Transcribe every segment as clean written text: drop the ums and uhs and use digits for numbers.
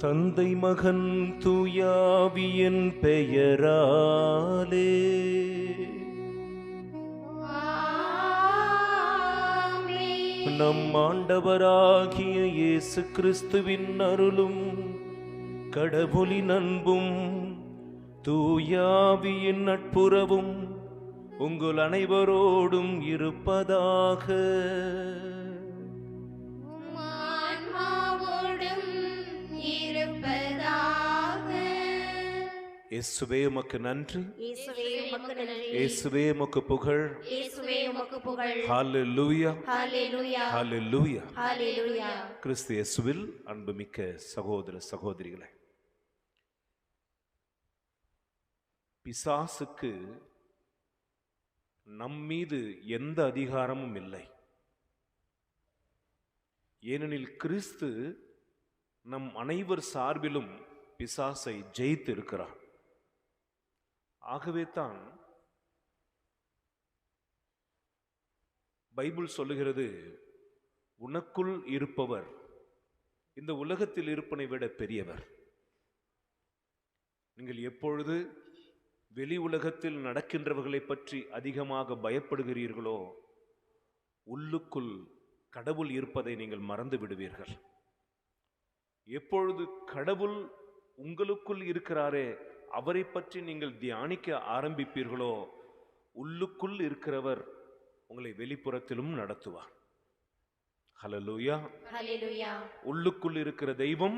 தந்தை மகன் தூயாவியின் பெயராலே நம் ஆண்டவராகிய இயேசு கிறிஸ்துவின் அருளும் கடவுளின் அன்பும் தூயாவியின் நட்புறவும் உங்கள் அனைவரோடும் இருப்பதாக. இயேசுவே உமக்கு நன்றி, இயேசுவே உமக்கு புகழ், ஹல்லேலூயா, ஹல்லேலூயா, ஹல்லேலூயா, ஹல்லேலூயா. கிறிஸ்து இயேசுவில் அன்புமிக்க சகோதர சகோதரிகளே, பிசாசுக்கு நம்மீது எந்த அதிகாரமும் இல்லை. ஏனெனில் கிறிஸ்து நம் அனைவர் சார்பிலும் பிசாசை ஜெயித்து இருக்கிறான். ஆகவே தான் பைபிள் சொல்லுகிறது, உனக்குள் இருப்பவர் இந்த உலகத்தில் இருப்பனை விட பெரியவர். நீங்கள் எப்பொழுது வெளி உலகத்தில் நடக்கின்றவர்களை பற்றி அதிகமாக பயப்படுகிறீர்களோ, உள்ளுக்குள் கடவுள் இருப்பதை நீங்கள் மறந்து விடுவீர்கள். எப்பொழுது கடவுள் உங்களுக்குள் இருக்கிறாரே, அவரை பற்றி நீங்கள் தியானிக்க ஆரம்பிப்பீர்களோ, உள்ளுக்குள் இருக்கிறவர் உங்களை வெளிப்புறத்திலும் நடத்துவார். ஹல்லேலூயா, ஹல்லேலூயா. உள்ளுக்குள் இருக்கிற தெய்வம்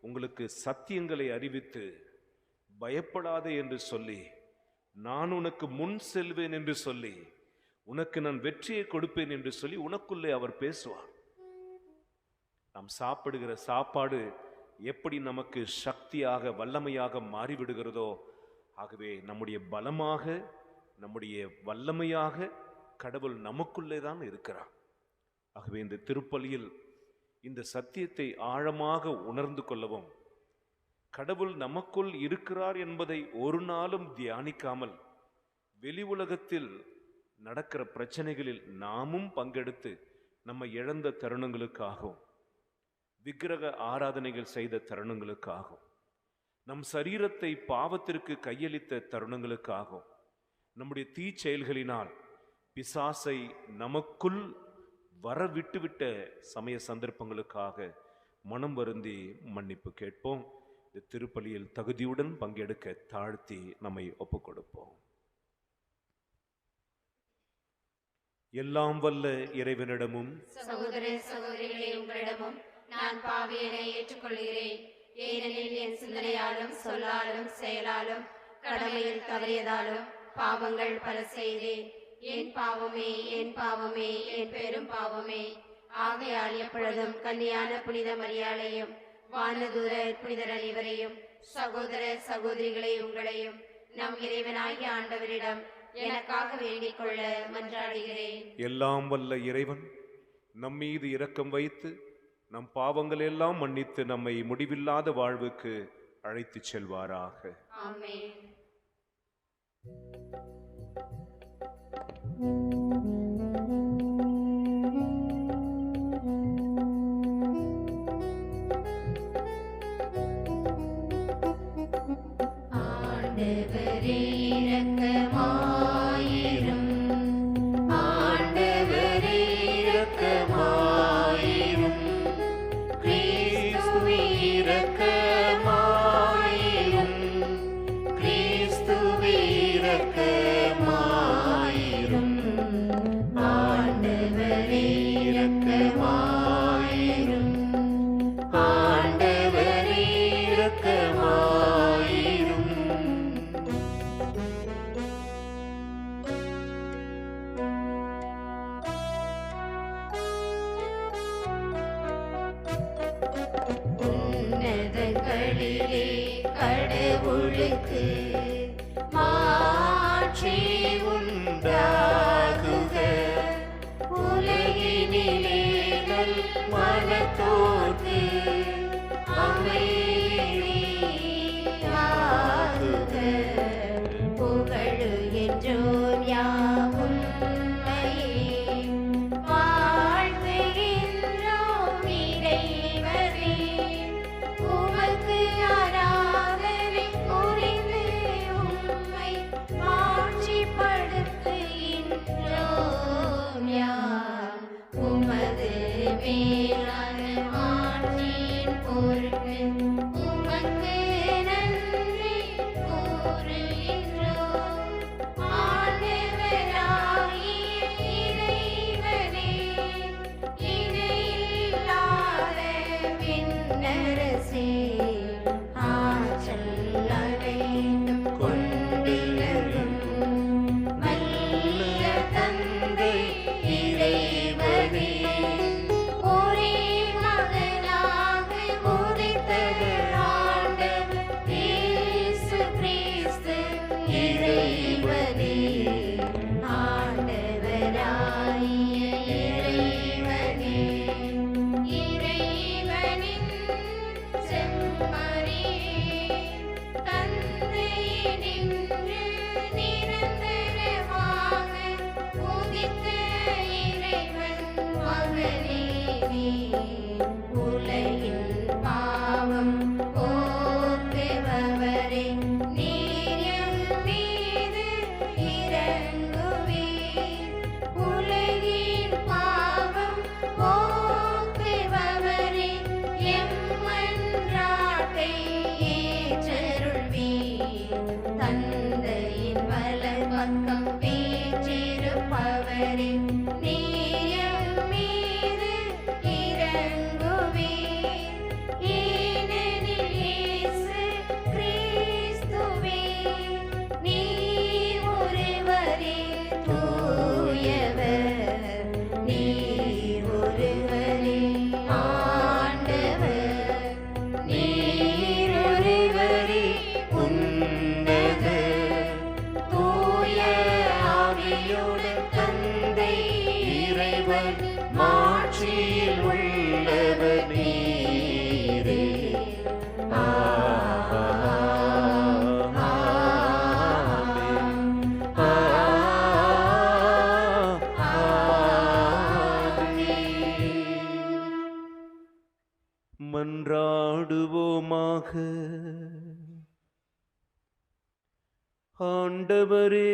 உங்களுக்கு சத்தியங்களை அறிவித்து, பயப்படாதே என்று சொல்லி, நான் உனக்கு முன் செல்வேன் என்று சொல்லி, உனக்கு நான் வெற்றியை கொடுப்பேன் என்று சொல்லி உனக்குள்ளே அவர் பேசுவார். நாம் சாப்பிடுகிற சாப்பாடு எப்படி நமக்கு சக்தியாக வல்லமையாக மாறிவிடுகிறதோ, ஆகவே நம்முடைய பலமாக நம்முடைய வல்லமையாக கடவுள் நமக்குள்ளே தான் இருக்கிறார். ஆகவே இந்த திருப்பலியில் இந்த சத்தியத்தை ஆழமாக உணர்ந்து கொள்ளவும், கடவுள் நமக்குள் இருக்கிறார் என்பதை ஒரு நாளும் தியானிக்காமல் வெளி உலகத்தில் நடக்கிற பிரச்சனைகளில் நாமும் பங்கெடுத்து நம்ம இழந்த தருணங்களுக்காகவும், விக்கிரக ஆராதனைகள் செய்த தருணங்களுக்காகவும், நம் சரீரத்தை பாவத்திற்கு கையளித்த தருணங்களுக்காகவும், நம்முடைய தீச்செயல்களினால் பிசாசை நமக்குள் வர விட்டுவிட்ட சமய சந்தர்ப்பங்களுக்காக மனம் வருந்தி மன்னிப்பு கேட்போம். இந்த திருப்பலியில் தகுதியுடன் பங்கெடுக்க தாழ்த்தி நம்மை ஒப்புக் கொடுப்போம். எல்லாம் வல்ல இறைவனிடமும் சகோதர சகோதரிகளே, உங்களிடமும் நான் பாவியனை ஏற்றுக்கொள்கிறேன். ஏனெனில் என் சிந்தனையாலும் சொல்லாலும் செயலாலும் கடமையில் தவறியதாலும் பாவங்கள் பல செய்தேன். என் பாவமே, என் பாவமே, என் பெரும் பாவமே. ஆகையால் எப்பொழுதும் கன்னியான புனித மரியாளையும் வானதூதர் புனிதர் அனைவரையும் சகோதர சகோதரிகளை உங்களையும் நம் இறைவனாகிய ஆண்டவரிடம் எனக்காக வேண்டிக் கொள்ள மன்றாடுகிறேன். எல்லாம் வல்ல இறைவன் நம் மீது இரக்கம் வைத்து நம் பாவங்கள் எல்லாம் மன்னித்து நம்மை முடிவில்லாத வாழ்வுக்கு அழைத்து செல்வாராக. ஆமென். ஆண்டவரே இரக்கமாயிரும், ஆண்டவரே இரக்கமாயிரும், கிறிஸ்துவே இரக்கமாயிரும், கிறிஸ்துவே இரக்கமாயிரும், ஆண்டவரே இரக்கமாயிரும், ஆண்டவரே இரக்கமாயிரும். உன்னதங்களிலே கடவுளுக்கு மாட்சி உண்டாகுக, உலகினிலே நல் மனத்தோர்க்கு அமைதியாகுக. புகழுகின்றோம் யாவும் உம்மையே, வாழ்த்துகின்றோம் இறைவனே. உமக்கு ஆராதனை புரிந்து உம்மை மாட்சிப்படுத்துகின்றோம் யாம். உமது மேலான ஆட்சியின் பொருட்டு உமக்கு நன்றி கூறுகின்றோம். ஆண்டவராகிய இறைவனே, இணையில்லாத விண்ணரசே, ஆற்றல் அனைத்தும் கொண்டிருக்கும் வல்ல தந்தை இறைவனே, ஒரே மகனாக உதித்தவர் ஆண்டவர் இயேசு கிறிஸ்து இறைவனே, ஆண்டவராகிய இறைவனே, இறைவனின் செம்மறியாகிய உலகின் பாவம் போக்குபவரே, நீர் எம் மீது இரங்குவீர். உலகின் பாவம் போக்குபவரே, எம் மன்றாட்டை ஏற்றருள்வீர். தந்தையின் வலப்பக்கம் வீற்றிருப்பவரே, நீர் எம் மீது இரங்குவீர். ஏனெனில் இயேசு கிறிஸ்துவே, நீர் ஒருவரே தூயவர், நீர் ஒருவரே ஆண்டவர், நீர் ஒருவரே உன்னதர். தூய ஆவியோடு தந்தை இறைவன் மாட்சியில் உள்ளவர் நீரே. மன்றாடுவோமாக. ஆண்டவரே,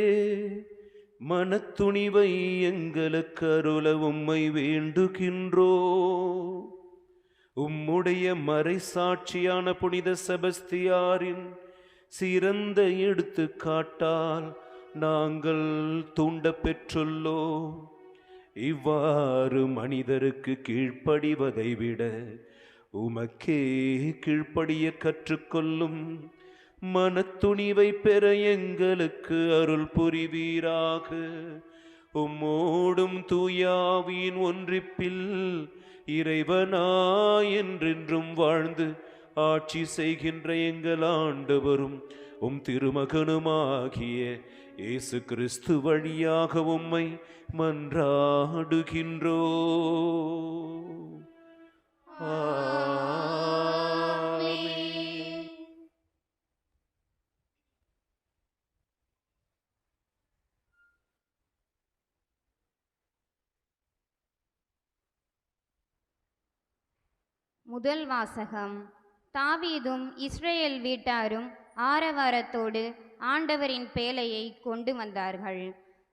மனத்துணிவை எங்களுக்கு அருள உம்மை வேண்டுகின்றோ. உம்முடைய மறைசாட்சியான புனித செபஸ்தியாரின் சிறந்த எடுத்துக்காட்டால் நாங்கள் தூண்டப் பெற்றுள்ளோம். இவ்வாறு மனிதருக்கு கீழ்ப்படிவதை விட உமக்கே கீழ்ப்படிய கற்றுக்கொள்ளும் மனத்துணிவை பெற எங்களுக்கு அருள் புரிவீராக. உம்மோடும் தூயாவியின் ஒன்றிப்பில் இறைவனாய் என்றென்றும் வாழ்ந்து ஆட்சி செய்கின்ற எங்கள் ஆண்டவரும் உம் திருமகனுமாகிய இயேசு கிறிஸ்து வழியாக உம்மை மன்றாடுகின்றோ. ஆமென். முதல் வாசகம். தாவீதும் இஸ்ரேல் வீட்டாரும் ஆரவாரத்தோடு ஆண்டவரின் பேழையை கொண்டு வந்தார்கள்.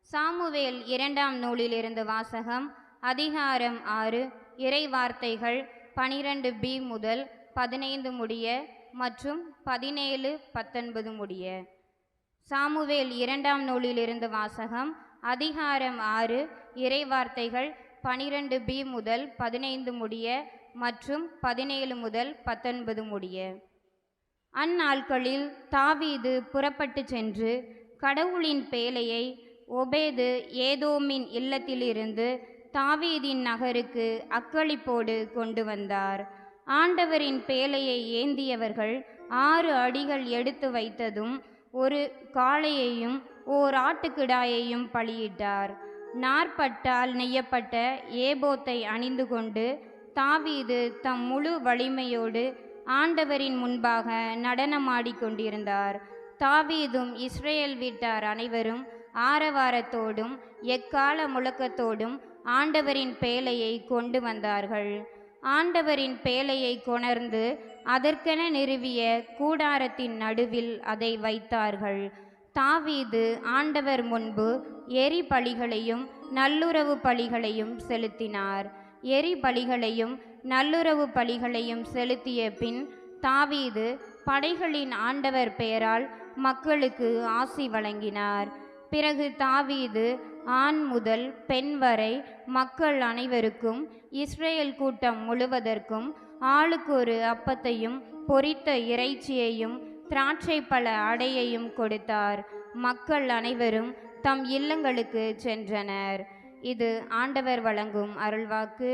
சாமுவேல் 2ஆம் நூலிலிருந்து வாசகம். அதிகாரம் 6, இறை வார்த்தைகள் 12b முதல் 15 முடிய மற்றும் 17-19 முடிய. சாமுவேல் 2ஆம் நூலிலிருந்து வாசகம். அதிகாரம் 6, இறை வார்த்தைகள் 12b முதல் 15 முடிய மற்றும் 17 முதல் 19 முடிய. அந்நாட்களில் தாவீது புறப்பட்டு சென்று கடவுளின் பேழையை ஒபேது ஏதோமின் இல்லத்திலிருந்து தாவீதின் நகருக்கு அக்களிப்போடு கொண்டு வந்தார். ஆண்டவரின் பேழையை ஏந்தியவர்கள் 6 அடிகள் எடுத்து வைத்ததும் ஒரு காளையையும் ஓர் ஆட்டுக்கிடாயையும் பலியிட்டார். நாற்பட்டால் நெய்யப்பட்ட ஏபோத்தை அணிந்து கொண்டு தாவீது தம் முழு வலிமையோடு ஆண்டவரின் முன்பாக நடனமாடிக்கொண்டிருந்தார். தாவீதும் இஸ்ரேல் வீட்டார் அனைவரும் ஆரவாரத்தோடும் எக்கால முழக்கத்தோடும் ஆண்டவரின் பேழையை கொண்டு வந்தார்கள். ஆண்டவரின் பேழையை கொணர்ந்து அதற்கென நிறுவிய கூடாரத்தின் நடுவில் அதை வைத்தார்கள். தாவீது ஆண்டவர் முன்பு எரி பலிகளையும் நல்லுறவு பலிகளையும் செலுத்தினார். எரி பலிகளையும் நல்லுறவு பலிகளையும் செலுத்திய பின் தாவீது படைகளின் ஆண்டவர் பெயரால் மக்களுக்கு ஆசி வழங்கினார். பிறகு தாவீது ஆண் முதல் பெண் வரை மக்கள் அனைவருக்கும் இஸ்ரேல் கூட்டம் முழுவதற்கும் ஆளுக்கு ஒரு அப்பத்தையும் பொரித்த இறைச்சியையும் திராட்சை பழ அடையையும் கொடுத்தார். மக்கள் அனைவரும் தம் இல்லங்களுக்கு சென்றனர். இது ஆண்டவர் வழங்கும் அருள்வாக்கு.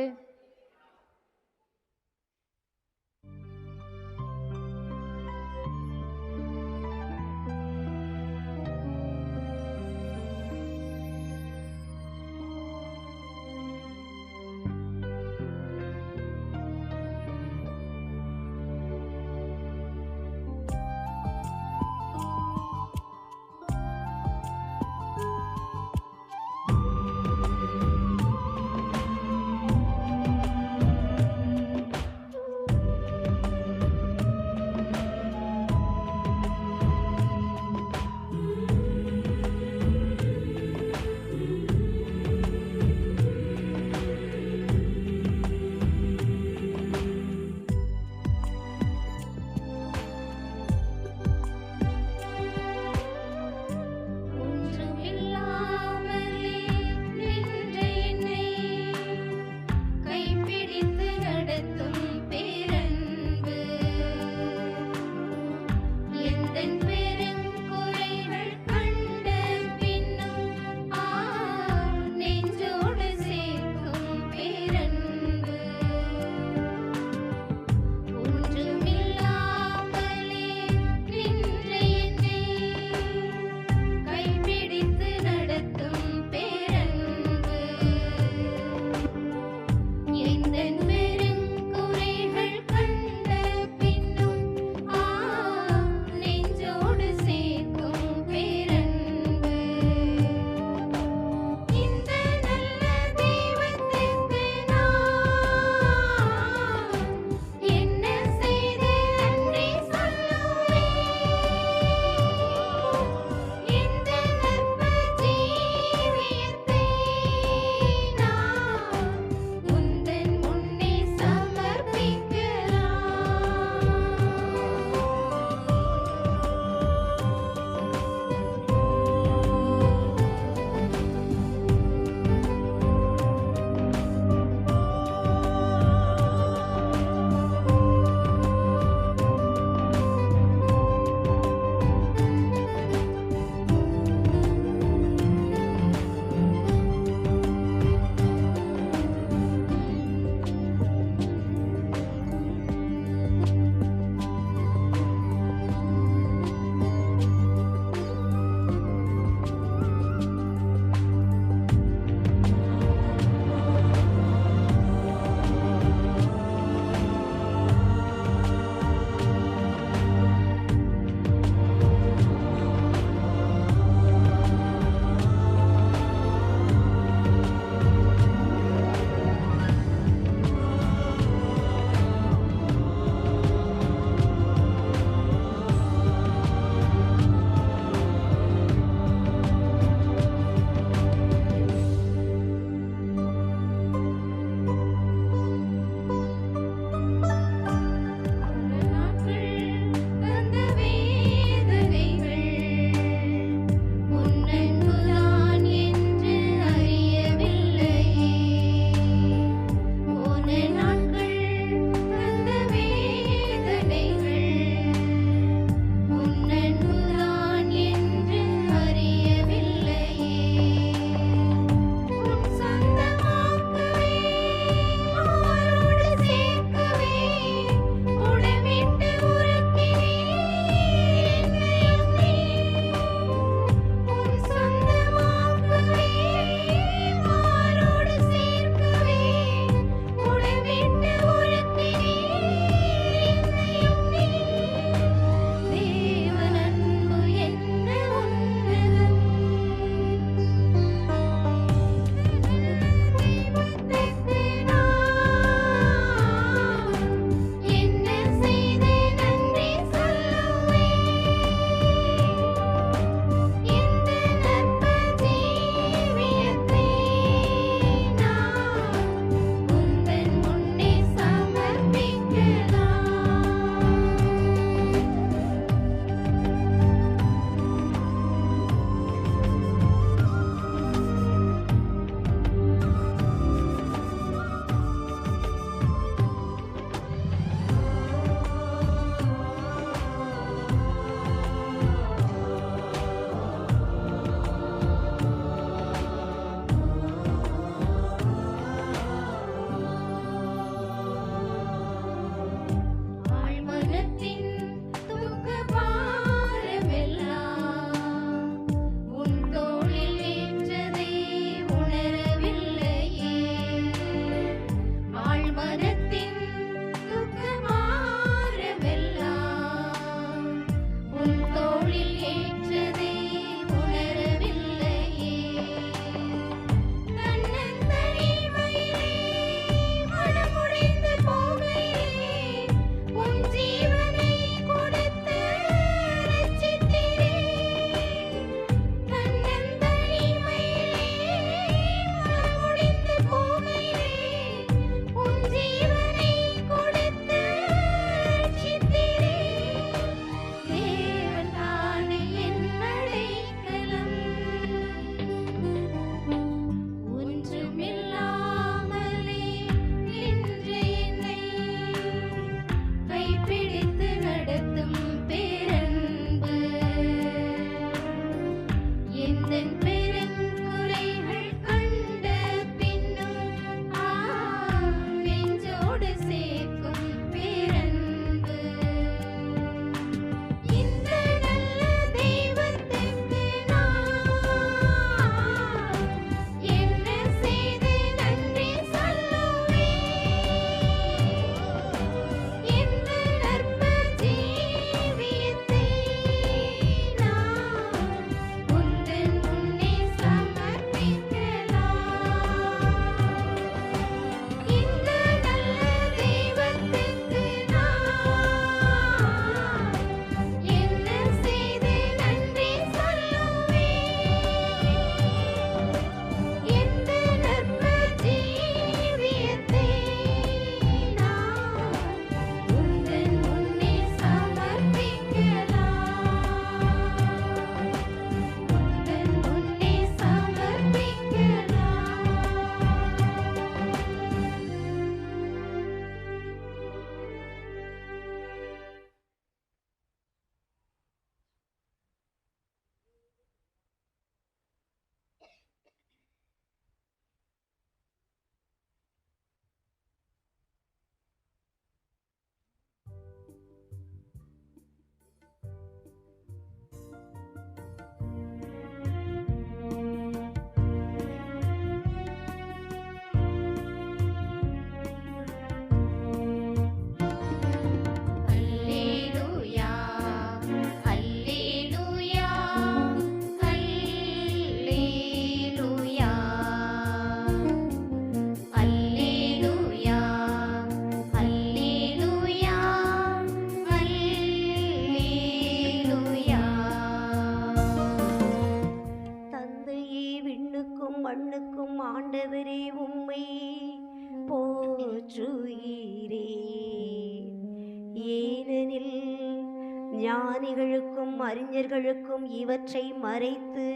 ஞானிகளுக்கும் அறிஞர்களுக்கும் இவற்றை மறைத்து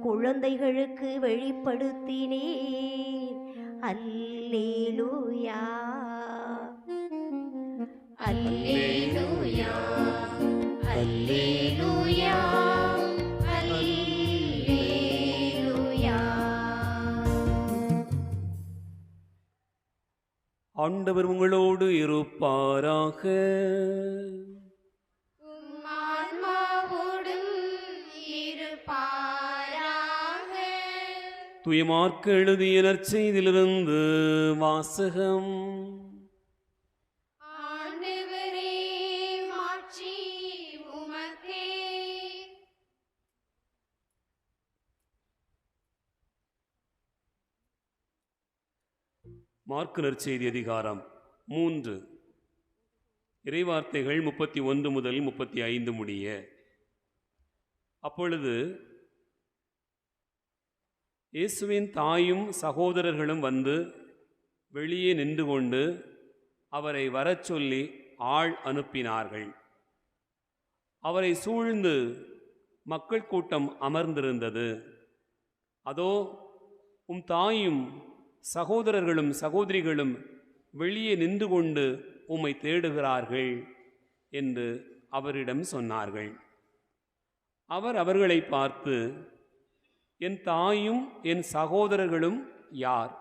குழந்தைகளுக்கு வெளிப்படுத்தினீர். அல்லேலூயா அல்லேலூயா அல்லேலூயா அல்லேலூயா. ஆண்டவர் உங்களோடு இருப்பாராக. ஆன்மாவோடும் இருப்பாராக. தூயமார்க்கு எழுதிய நற்செய்தியிலிருந்து வாசகம். ஆண்டவரே மாட்சி உமக்கே. மார்க்கு நற்செய்தி அதிகாரம் 3 இறைவார்த்தைகள் 31 முதல் 35 முடிய. அப்பொழுது இயேசுவின் தாயும் சகோதரர்களும் வந்து வெளியே நின்று கொண்டு அவரை வரச் சொல்லி ஆள் அனுப்பினார்கள். அவரை சூழ்ந்து மக்கள் கூட்டம் அமர்ந்திருந்தது. அதோ உம் தாயும் சகோதரர்களும் சகோதரிகளும் வெளியே நின்று கொண்டு உம்மை தேடுகிறார்கள் என்று அவரிடம் சொன்னார்கள். அவர் அவர்களை பார்த்து, என் தாயும் என் சகோதரர்களும் யார்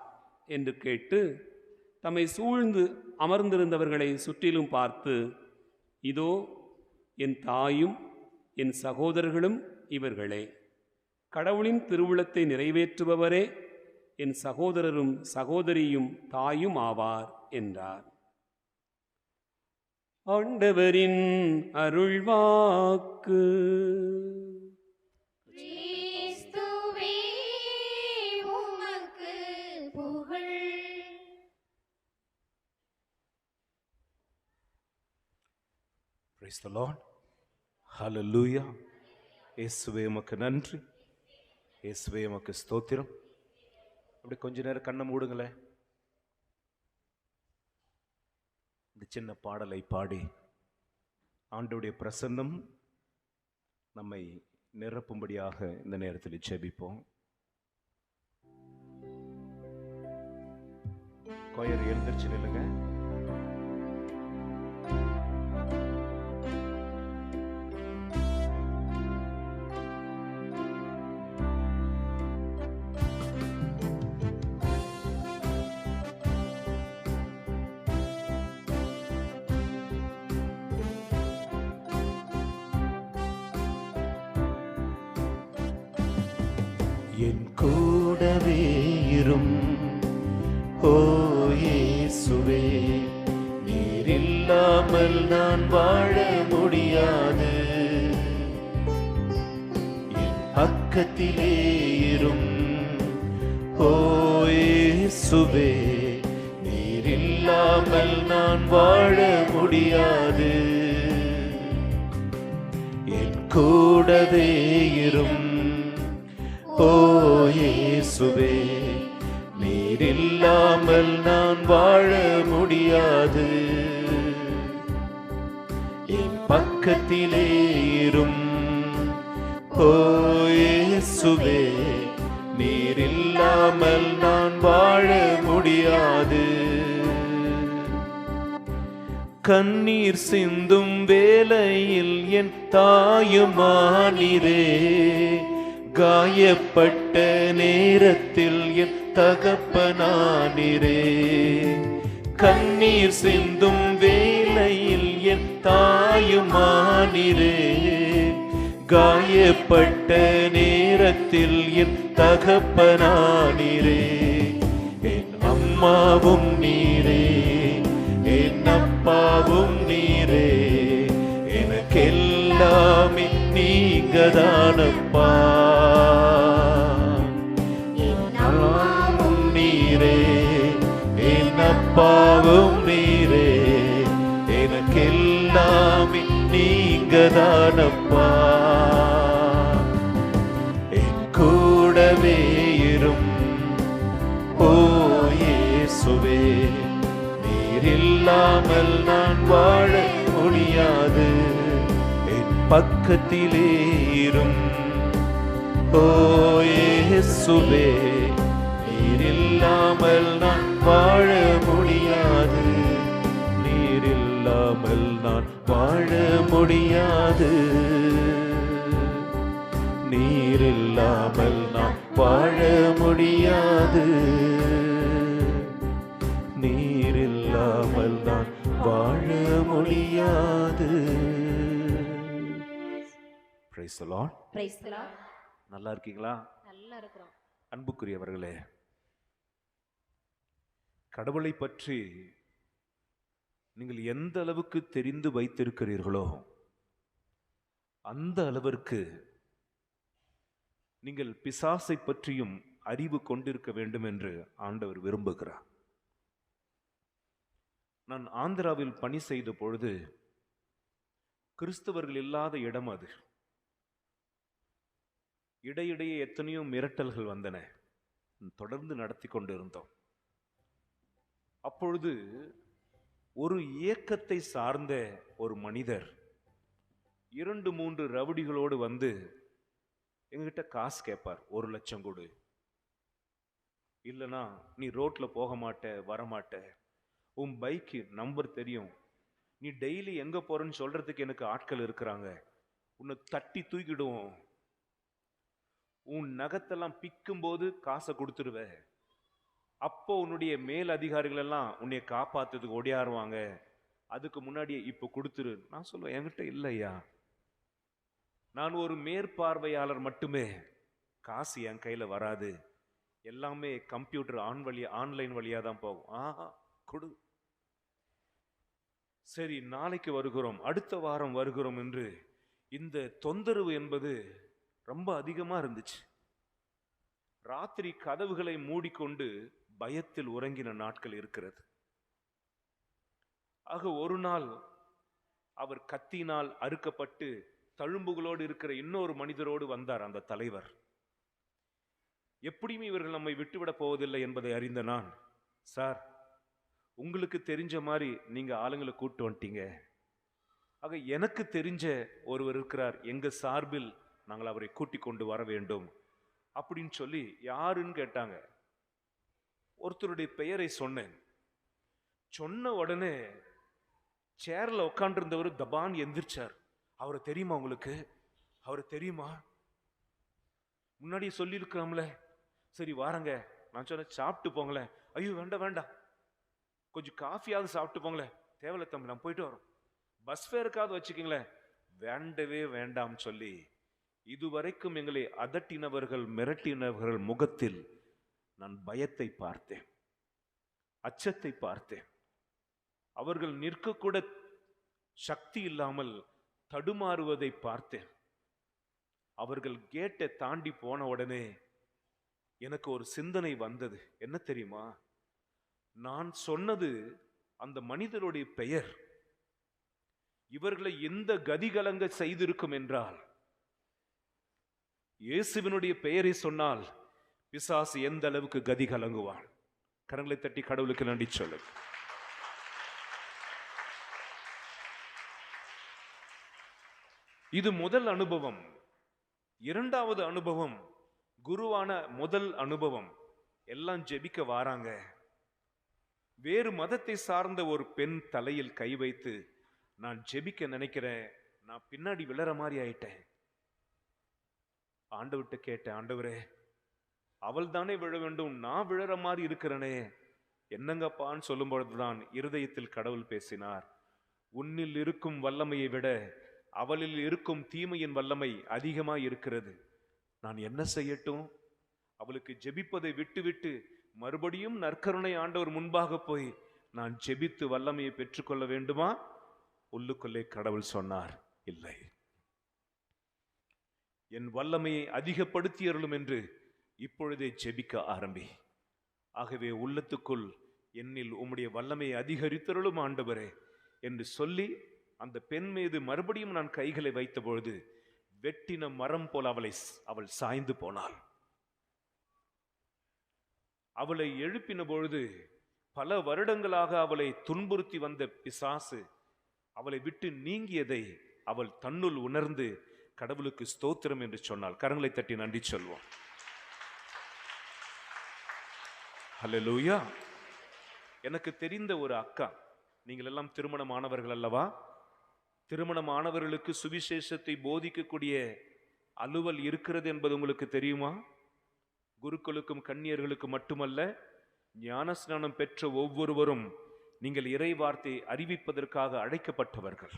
என்று கேட்டு தம்மை சூழ்ந்து அமர்ந்திருந்தவர்களை சுற்றிலும் பார்த்து, இதோ என் தாயும் என் சகோதரர்களும் இவர்களே. கடவுளின் திருவுளத்தை நிறைவேற்றுபவரே என் சகோதரரும் சகோதரியும் தாயும் ஆவார் என்றார். ஆண்டவரின் அருள்வாக்கு. கிறிஸ்துவே உமக்கு புகழ். Praise the Lord. Hallelujah. இயேசுவே உமக்கு நன்றி. இயேசுவே உமக்கு ஸ்தோத்திரம். அப்படி கொஞ்ச நேரம் கண்ணை மூடுங்களேன். இந்த சின்ன பாடலை பாடி ஆண்டவருடைய பிரசன்னம் நம்மை நிரப்பும்படியாக இந்த நேரத்தில் ஜெபிப்போம். கொயர் எழுந்திருச்சு நில்லுங்க. என் கூடவே இரும் ஓ இயேசுவே, நீர் இல்லாமல் நான் வாழ முடியாது. என் பக்கத்திலே இரும் ஓ இயேசுவே, நீர் இல்லாமல் நான் வாழ முடியாது. என் கூடவே இரும் ஓ இயேசுவே, நீர் இல்லாமல் நான் வாழ முடியாது. என் பக்கத்திலே இரும் ஓ இயேசுவே, நீர் இல்லாமல் நான் வாழ முடியாது. கண்ணீர் சிந்தும் வேளையில் என் தாயுமானீரே, காயப்பட்ட நேரத்தில் என் தகப்பனானீரே. கண்ணீர் சிந்தும் வேளையில் என் தாயுமானீரே, காயப்பட்ட நேரத்தில் என் தகப்பனானீரே. என் அம்மாவும் நீரே, என் அப்பாவும் நீரே, எனக்கெல்லாமே நீங்கதானப்பா. என் அம்மாவும் நீரே, என் அப்பாவும் நீரே, எனக்கெல்லாமே நீங்கதானப்பா. என் கூடவே இரும் ஓ இயேசுவே, நீர் இல்லாமல் நான் வாழ முடியாது. பக்கத்திலேரும். ஓ இயேசுவே, நீர் இல்லாமல் நான் வாழ முடியாது, நீர் இல்லாமல் நான் வாழ முடியாது, நீர் இல்லாமல் நான் வாழ முடியாது, நீர் இல்லாமல் நான் வாழ முடியாது. Praise the Lord. Praise the Lord. நல்லா இருக்கீங்களா? நல்லா இருக்கிறோம். அன்புக்குரியவர்களே, கடவுளை பற்றி நீங்கள் எந்த அளவுக்கு தெரிந்து வைத்திருக்கிறீர்களோ அந்த அளவிற்கு நீங்கள் பிசாசை பற்றியும் அறிவு கொண்டிருக்க வேண்டும் என்று ஆண்டவர் விரும்புகிறார். நான் ஆந்திராவில் பணி செய்த பொழுது கிறிஸ்தவர்கள் இல்லாத இடம் அது. இடையிடையே எத்தனையோ மிரட்டல்கள் வந்தன. தொடர்ந்து நடத்தி கொண்டிருந்தோம். அப்பொழுது ஒரு இயக்கத்தை சார்ந்த ஒரு மனிதர் 2-3 ரவுடிகளோடு வந்து எங்ககிட்ட காசு கேட்பார். 1 லட்சம் கொடு, இல்லைனா நீ ரோட்ல போக மாட்ட, வரமாட்ட, உன் பைக்கு நம்பர் தெரியும், நீ டெய்லி எங்க போறன்னு சொல்றதுக்கு எனக்கு ஆட்கள் இருக்கிறாங்க, உன்னை தட்டி தூக்கிடுவோம், உன் நகத்தெல்லாம் பிக்கும் போது காசை கொடுத்துருவ, அப்போ உன்னுடைய மேல் அதிகாரிகள் எல்லாம் உன்னை காப்பாத்துறதுக்கு ஒடியாருவாங்க, அதுக்கு முன்னாடியே இப்போ கொடுத்துரு. நான் சொல்லுவேன், என்கிட்ட இல்லையா, நான் ஒரு மேற்பார்வையாளர் மட்டுமே, காசு என் கையில வராது, எல்லாமே கம்ப்யூட்டர் ஆன்லைன் வழியா தான் போகும். ஆஹா, கொடு. சரி, நாளைக்கு வருகிறோம், அடுத்த வாரம் வருகிறோம் என்று இந்த தொந்தரவு என்பது ரொம்ப அதிகமா இருந்துச்சு. ராத்திரி கதவுகளை மூடிக்கொண்டு பயத்தில் உறங்கின நாட்கள் இருக்கிறது. ஆக ஒரு நாள் அவர் கத்தினால் அறுக்கப்பட்டு தழும்புகளோடு இருக்கிற இன்னொரு மனிதரோடு வந்தார் அந்த தலைவர். எப்படியும் இவர்கள் நம்மை விட்டுவிட போவதில்லை என்பதை அறிந்த நான், சார், உங்களுக்கு தெரிஞ்ச மாதிரி நீங்க ஆளுங்களை கூட்டு வந்துட்டீங்க, ஆக எனக்கு தெரிஞ்ச ஒருவர் இருக்கிறார், எங்க சார்பில் நாங்கள் அவரை கூட்டிக் கொண்டு வர வேண்டும் அப்படின்னு சொல்லி, யாருன்னு கேட்டாங்க. ஒருத்தருடைய பெயரை சொன்னேன். சொன்ன உடனே சேர்ல உட்காண்டிருந்தவர் தபான் எந்திரிச்சார். அவரை தெரியுமா உங்களுக்கு? அவரை தெரியுமா? முன்னாடி சொல்லி இருக்கலாம்ல. சரி வாரங்க. நான் சொன்ன, சாப்பிட்டு போங்களேன். ஐயோ வேண்டாம் வேண்டாம், கொஞ்சம் காஃபியாவது சாப்பிட்டு போங்களேன். தேவையில்ல தம்பி, நான் போயிட்டு வரோம், பஸ் ஃபேருக்காவது வச்சுக்கீங்களேன். வேண்டவே வேண்டாம் சொல்லி இதுவரைக்கும் எங்களை அதட்டினவர்கள், மிரட்டினவர்கள் முகத்தில் நான் பயத்தை பார்த்தேன், அச்சத்தை பார்த்தேன். அவர்கள் நிற்கக்கூட சக்தி இல்லாமல் தடுமாறுவதை பார்த்தேன். அவர்கள் கேட்டை தாண்டி போன உடனே எனக்கு ஒரு சிந்தனை வந்தது. என்ன தெரியுமா? நான் சொன்னது அந்த மனிதருடைய பெயர். இவர்களை எந்த கதிகலங்க செய்திருக்கும் என்றால், இயேசுவினுடைய பெயரை சொன்னால் பிசாசு எந்த அளவுக்கு கதி கலங்குவான். கரங்களை தட்டி கடவுளுக்கு நன்றி சொல்லு. இது முதல் அனுபவம். இரண்டாவது அனுபவம், குருவான முதல் அனுபவம். எல்லாம் ஜெபிக்க வாராங்க. வேறு மதத்தை சார்ந்த ஒரு பெண் தலையில் கை வைத்து, நான் ஜெபிக்க நினைக்கிறேன், நான் பின்னாடி விழற மாதிரி ஆயிட்டேன். ஆண்டவர்கிட்ட கேட்டேன், ஆண்டவரே, அவள் தானே விழ வேண்டும், நான் விழற மாதிரி இருக்கிறனே, என்னங்கப்பான்னு சொல்லும் பொழுதுதான் இருதயத்தில் கடவுள் பேசினார். உன்னில் இருக்கும் வல்லமையை விட அவளில் இருக்கும் தீமையின் வல்லமை அதிகமாய் இருக்கிறது. நான் என்ன செய்யட்டும்? அவளுக்கு ஜெபிப்பதை விட்டுவிட்டு மறுபடியும் நற்கருணை ஆண்டவர் முன்பாக போய் நான் ஜெபித்து வல்லமையை பெற்றுக்கொள்ள வேண்டுமா? உள்ளுக்குள்ளே கடவுள் சொன்னார், இல்லை, என் வல்லமையை அதிகப்படுத்தியருளும் என்று இப்பொழுதே ஜெபிக்க ஆரம்பி. ஆகவே உள்ளத்துக்குள், என்னில் உம்முடைய வல்லமையை அதிகரித்தருளும் ஆண்டவரே என்று சொல்லி அந்த பெண் மீது மறுபடியும் நான் கைகளை வைத்த பொழுது வெட்டின மரம் போல அவள் சாய்ந்து போனாள். அவளை எழுப்பின பொழுது பல வருடங்களாக அவளை துன்புறுத்தி வந்த பிசாசு அவளை விட்டு நீங்கியதை அவள் தன்னுள் உணர்ந்து கடவுளுக்கு ஸ்தோத்திரம் என்று சொன்னாள். கரங்களை தட்டி நன்றி சொல்வோம். ஹல்லேலூயா. எனக்கு தெரிந்த ஒரு அக்கா, நீங்கள் எல்லாம் திருமணமானவர்கள் அல்லவா? திருமணமானவர்களுக்கு சுவிசேஷத்தை போதிக்கக்கூடிய அலுவல் இருக்கிறது என்பது உங்களுக்கு தெரியுமா? குருக்களுக்கும் கன்னியர்களுக்கும் மட்டுமல்ல, ஞானஸ்நானம் பெற்ற ஒவ்வொருவரும் நீங்கள் இறை வார்த்தை அறிவிப்பதற்காக அழைக்கப்பட்டவர்கள்.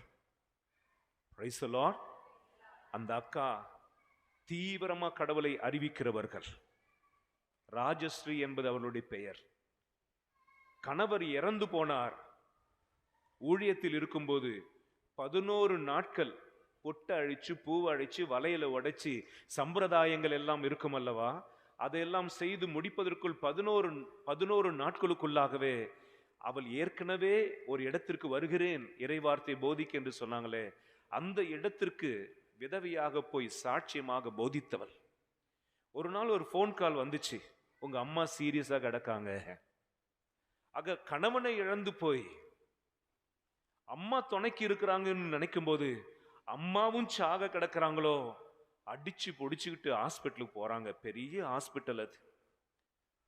Praise the Lord. அந்த அக்கா தீவிரமா கடவுளை அறிவிக்கிறவர்கள். ராஜஸ்ரீ என்பது அவளுடைய பெயர். கணவர் இறந்து போனார். ஊழியத்தில் இருக்கும்போது 11 நாட்கள் பொட்டை அழிச்சு, பூவை அழிச்சு, வலையில உடைச்சி, சம்பிரதாயங்கள் எல்லாம் இருக்கும் அல்லவா, அதையெல்லாம் செய்து முடிப்பதற்குள் 11 நாட்களுக்குள்ளாகவே அவள் ஏற்கனவே ஒரு இடத்திற்கு வருகிறேன் இறைவார்த்தை போதிக்க என்று சொன்னாங்களே, அந்த இடத்திற்கு விதவையாக போய் சாட்சியமாக போதித்தவள். ஒரு நாள் ஒரு ஃபோன் கால் வந்துச்சு, உங்க அம்மா சீரியஸா கிடக்காங்க. ஆக கணவனை இழந்து போய் அம்மா துணைக்கு இருக்கிறாங்கன்னு நினைக்கும் போது அம்மாவும் சாக கிடக்குறாங்களோ, அடிச்சு பொடிச்சுக்கிட்டு ஹாஸ்பிட்டலுக்கு போறாங்க. பெரிய ஹாஸ்பிட்டல் அது.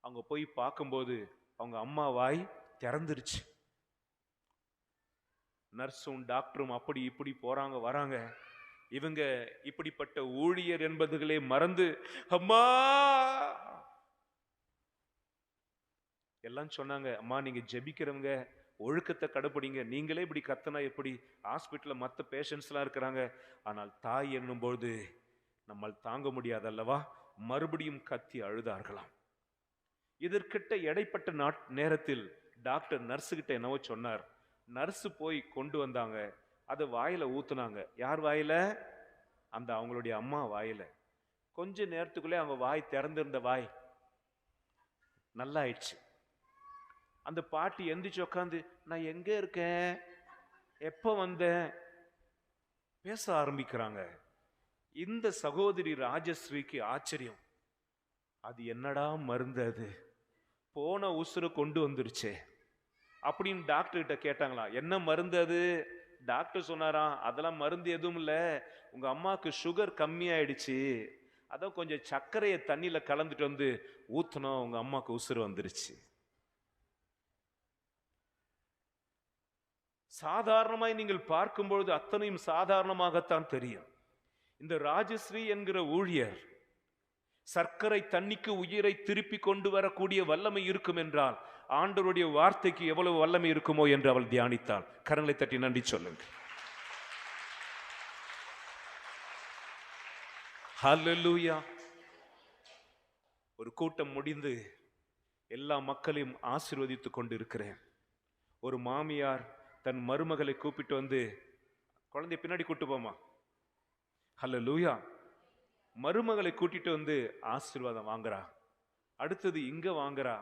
அவங்க போய் பார்க்கும்போது அவங்க அம்மா வாய் திறந்துருச்சு. நர்ஸும் டாக்டரும் அப்படி இப்படி போறாங்க வராங்க. இவங்க இப்படிப்பட்ட ஊழியர் என்பதுகளே மறந்து அம்மா எல்லாம் சொன்னாங்க. அம்மா நீங்க ஜெபிக்கிறவங்க, ஒழுக்கத்தை கடைப்பிடிங்க, நீங்களே இப்படி கத்தனா எப்படி? ஹாஸ்பிட்டல்ல மற்ற பேஷண்ட்ஸ் எல்லாம் இருக்கிறாங்க. ஆனால் தாய் என்னும்போது நம்மால் தாங்க முடியாதல்லவா, மறுபடியும் கத்தி அழுதார்களாம். இதற்கிட்ட இடைப்பட்ட நேரத்தில் டாக்டர் நர்ஸு கிட்ட என்னவோ சொன்னார். நர்ஸு போய் கொண்டு வந்தாங்க. அதை வாயில ஊத்துனாங்க. யார் வாயில? அந்த அவங்களுடைய அம்மா வாயில. கொஞ்ச நேரத்துக்குள்ளே அவங்க வாய் திறந்திருந்த வாய் நல்லா ஆயிடுச்சு. அந்த பாட்டி எந்திரிச்சு உட்காந்து, நான் எங்க இருக்கேன், எப்ப வந்தேன், பேச ஆரம்பிக்கிறாங்க. இந்த சகோதரி ராஜஸ்ரீக்கு ஆச்சரியம். அது என்னடா மருந்து, அது போன உசுரை கொண்டு வந்துருச்சே அப்படின்னு டாக்டர் கிட்ட கேட்டாங்களா. என்ன மருந்து அது? டாக்டர் சொன்னாராம், அதெல்லாம் மருந்து எதுவும் இல்ல, உங்க அம்மாவுக்கு சுகர் கம்மி ஆயிடுச்சு, அதான் கொஞ்சம் சர்க்கரையை தண்ணியில கலந்துட்டு வந்து ஊத்தணும், உங்க அம்மாவுக்கு உசுறு வந்துருச்சு. சாதாரணமாய் நீங்கள் பார்க்கும்பொழுது அத்தனையும் சாதாரணமாகத்தான் தெரியும். இந்த ராஜஸ்ரீ என்கிற ஊழியர் சர்க்கரை தண்ணிக்கு உயிரை திருப்பி கொண்டு வரக்கூடிய வல்லமை இருக்கும் என்றால் ஆண்டவருடைய வார்த்தைக்கு எவ்வளவு வல்லமை இருக்குமோ என்று அவள் தியானித்தாள். கரங்களை தட்டி நன்றி சொல்லுங்க. ஹல்லேலூயா. ஒரு கூட்டம் முடிந்து எல்லா மக்களையும் ஆசீர்வதித்துக் கொண்டு இருக்கிறேன். ஒரு மாமியார் தன் மருமகளை கூப்பிட்டு வந்து, குழந்தைய பின்னாடி கூட்டு போமா, ஹல்லேலூயா, மருமகளை கூட்டிட்டு வந்து ஆசீர்வாதம் வாங்குறா. அடுத்தது இங்க வாங்குறா,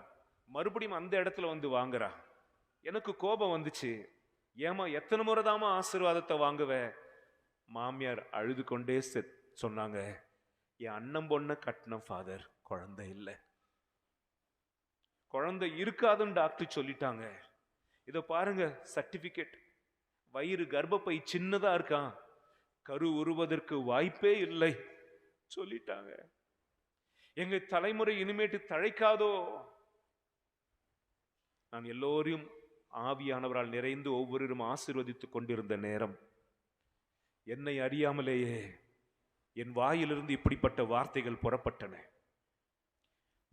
மறுபடியும் அந்த இடத்துல வந்து வாங்குறா. எனக்கு கோபம் வந்துச்சு. ஏமா எத்தனை முறை தாமா ஆசீர்வாதத்தை வாங்குவ? மாமியார் அழுது கொண்டே சொன்னாங்க, என் அண்ணன் பொண்ண கட்டின ஃபாதர், குழந்தை இல்லை, குழந்தை இருக்காதுன்னு டாக்டர் சொல்லிட்டாங்க. இதை பாருங்க, சர்டிபிகேட், வயிறு கர்ப்பப்பை சின்னதா இருக்கான், கரு உருவதற்கு வாய்ப்பே இல்லை சொல்லிட்டாங்க. எங்க தலைமுறை இனிமேட்டு தழைக்காதோ. நான் எல்லோரையும் ஆவியானவரால் நிறைந்து ஒவ்வொருவரும் ஆசீர்வதித்துக் கொண்டிருந்த நேரம், என்னை அறியாமலேயே என் வாயிலிருந்து இப்படிப்பட்ட வார்த்தைகள் புறப்பட்டன.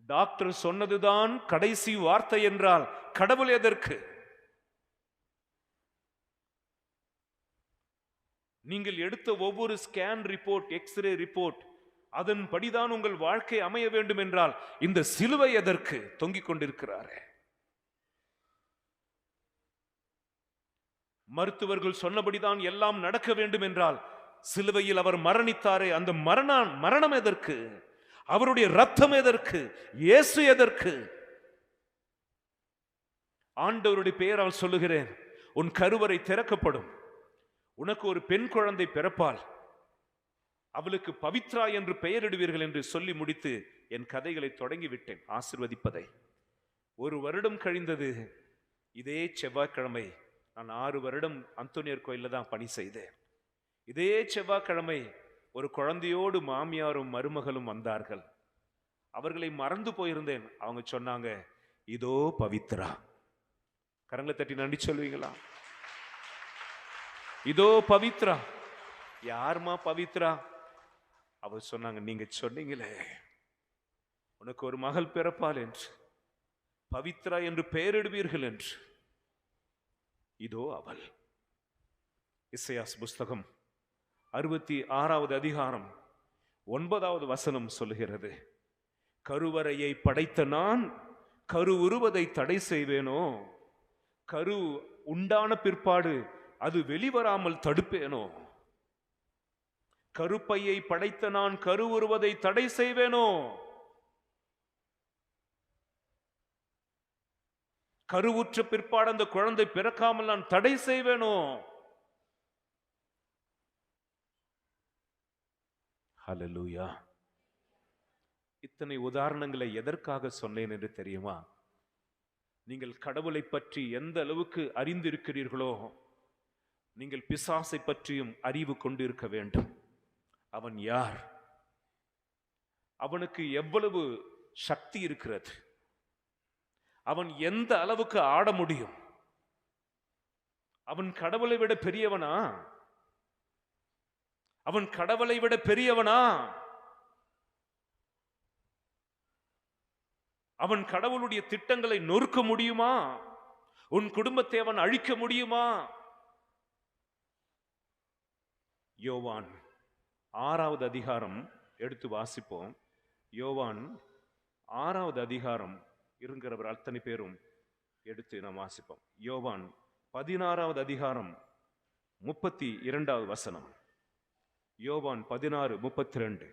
டாக்டர் சொன்னதுதான் கடைசி வார்த்தை என்றால் கடவுள் எதற்கு? நீங்கள் எடுத்த ஒவ்வொரு ஸ்கேன் ரிப்போர்ட், எக்ஸ்ரே ரிப்போர்ட், அதன்படிதான் உங்கள் வாழ்க்கை அமைய வேண்டும் என்றால் இந்த சிலுவை எதற்கு தொங்கிக் கொண்டிருக்கிறாரே? மருத்துவர்கள் சொன்னபடிதான் எல்லாம் நடக்க வேண்டும் என்றால் சிலுவையில் அவர் மரணித்தாரே, அந்த மரணம் எதற்கு? அவருடைய ரத்தம் எதற்கு? இயேசு எதற்கு? ஆண்டவருடைய பெயரால் சொல்லுகிறேன், உன் கருவறை திறக்கப்படும், உனக்கு ஒரு பெண் குழந்தை பிறப்பால், அவளுக்கு பவித்ரா என்று பெயரிடுவீர்கள் என்று சொல்லி முடித்து என் கதைகளை தொடங்கிவிட்டேன் ஆசீர்வதிப்பதை. 1 வருடம் கழிந்தது. இதே செவ்வாய்க்கிழமை நான் 6 வருடம் அந்தோனியர் கோயில்ல தான் பணி செய்தேன். இதே செவ்வாய்க்கிழமை ஒரு குழந்தையோடு மாமியாரும் மருமகளும் வந்தார்கள். அவர்களை மறந்து போயிருந்தேன். அவங்க சொன்னாங்க, இதோ பவித்ரா. கரங்களை தட்டி நன்றி சொல்வீங்களா? இதோ பவித்ரா. யாருமா பவித்ரா? அவர் சொன்னாங்க, நீங்க சொன்னீங்களே உனக்கு ஒரு மகள் பிறப்பாள் என்று, பவித்ரா என்று பெயரிடுவீர்கள் என்று, இதோ அவள். இசையாஸ் புஸ்தகம் 66வது அதிகாரம் 9வது வசனம் சொல்லுகிறது, கருவறையை படைத்த நான் கரு உருவதை தடை செய்வேனோ? கரு உண்டான பிற்பாடு அது வெளிவராமல் தடுப்பேனோ? கருப்பையை படைத்த நான் கரு உருவதை தடை செய்வேனோ? கருவுற்ற பிற்பாடு அந்த குழந்தை பிறக்காமல் நான் தடை செய்வேனோ? ஹல்லேலூயா. இத்தனை உதாரணங்களை எதற்காக சொன்னேன் என்று தெரியுமா? நீங்கள் கடவுளை பற்றி எந்த அளவுக்கு அறிந்திருக்கிறீர்களோ, நீங்கள் பிசாசை பற்றியும் அறிவு கொண்டிருக்க வேண்டும். அவன் யார்? அவனுக்கு எவ்வளவு சக்தி இருக்கிறது? அவன் எந்த அளவுக்கு ஆட முடியும்? அவன் கடவுளை விட பெரியவனா? அவன் கடவுளை விட பெரியவனா? அவன் கடவுளுடைய திட்டங்களை நொறுக்க முடியுமா? உன் குடும்பத்தை அவன் அழிக்க முடியுமா? யோவான் 6வது அதிகாரம் எடுத்து வாசிப்போம். யோவான் 6வது அதிகாரம் இருக்கிறவர் அத்தனை பேரும் எடுத்து நாம் வாசிப்போம். யோவான் 16வது அதிகாரம் 32வது வசனம். யோவான் 16:32.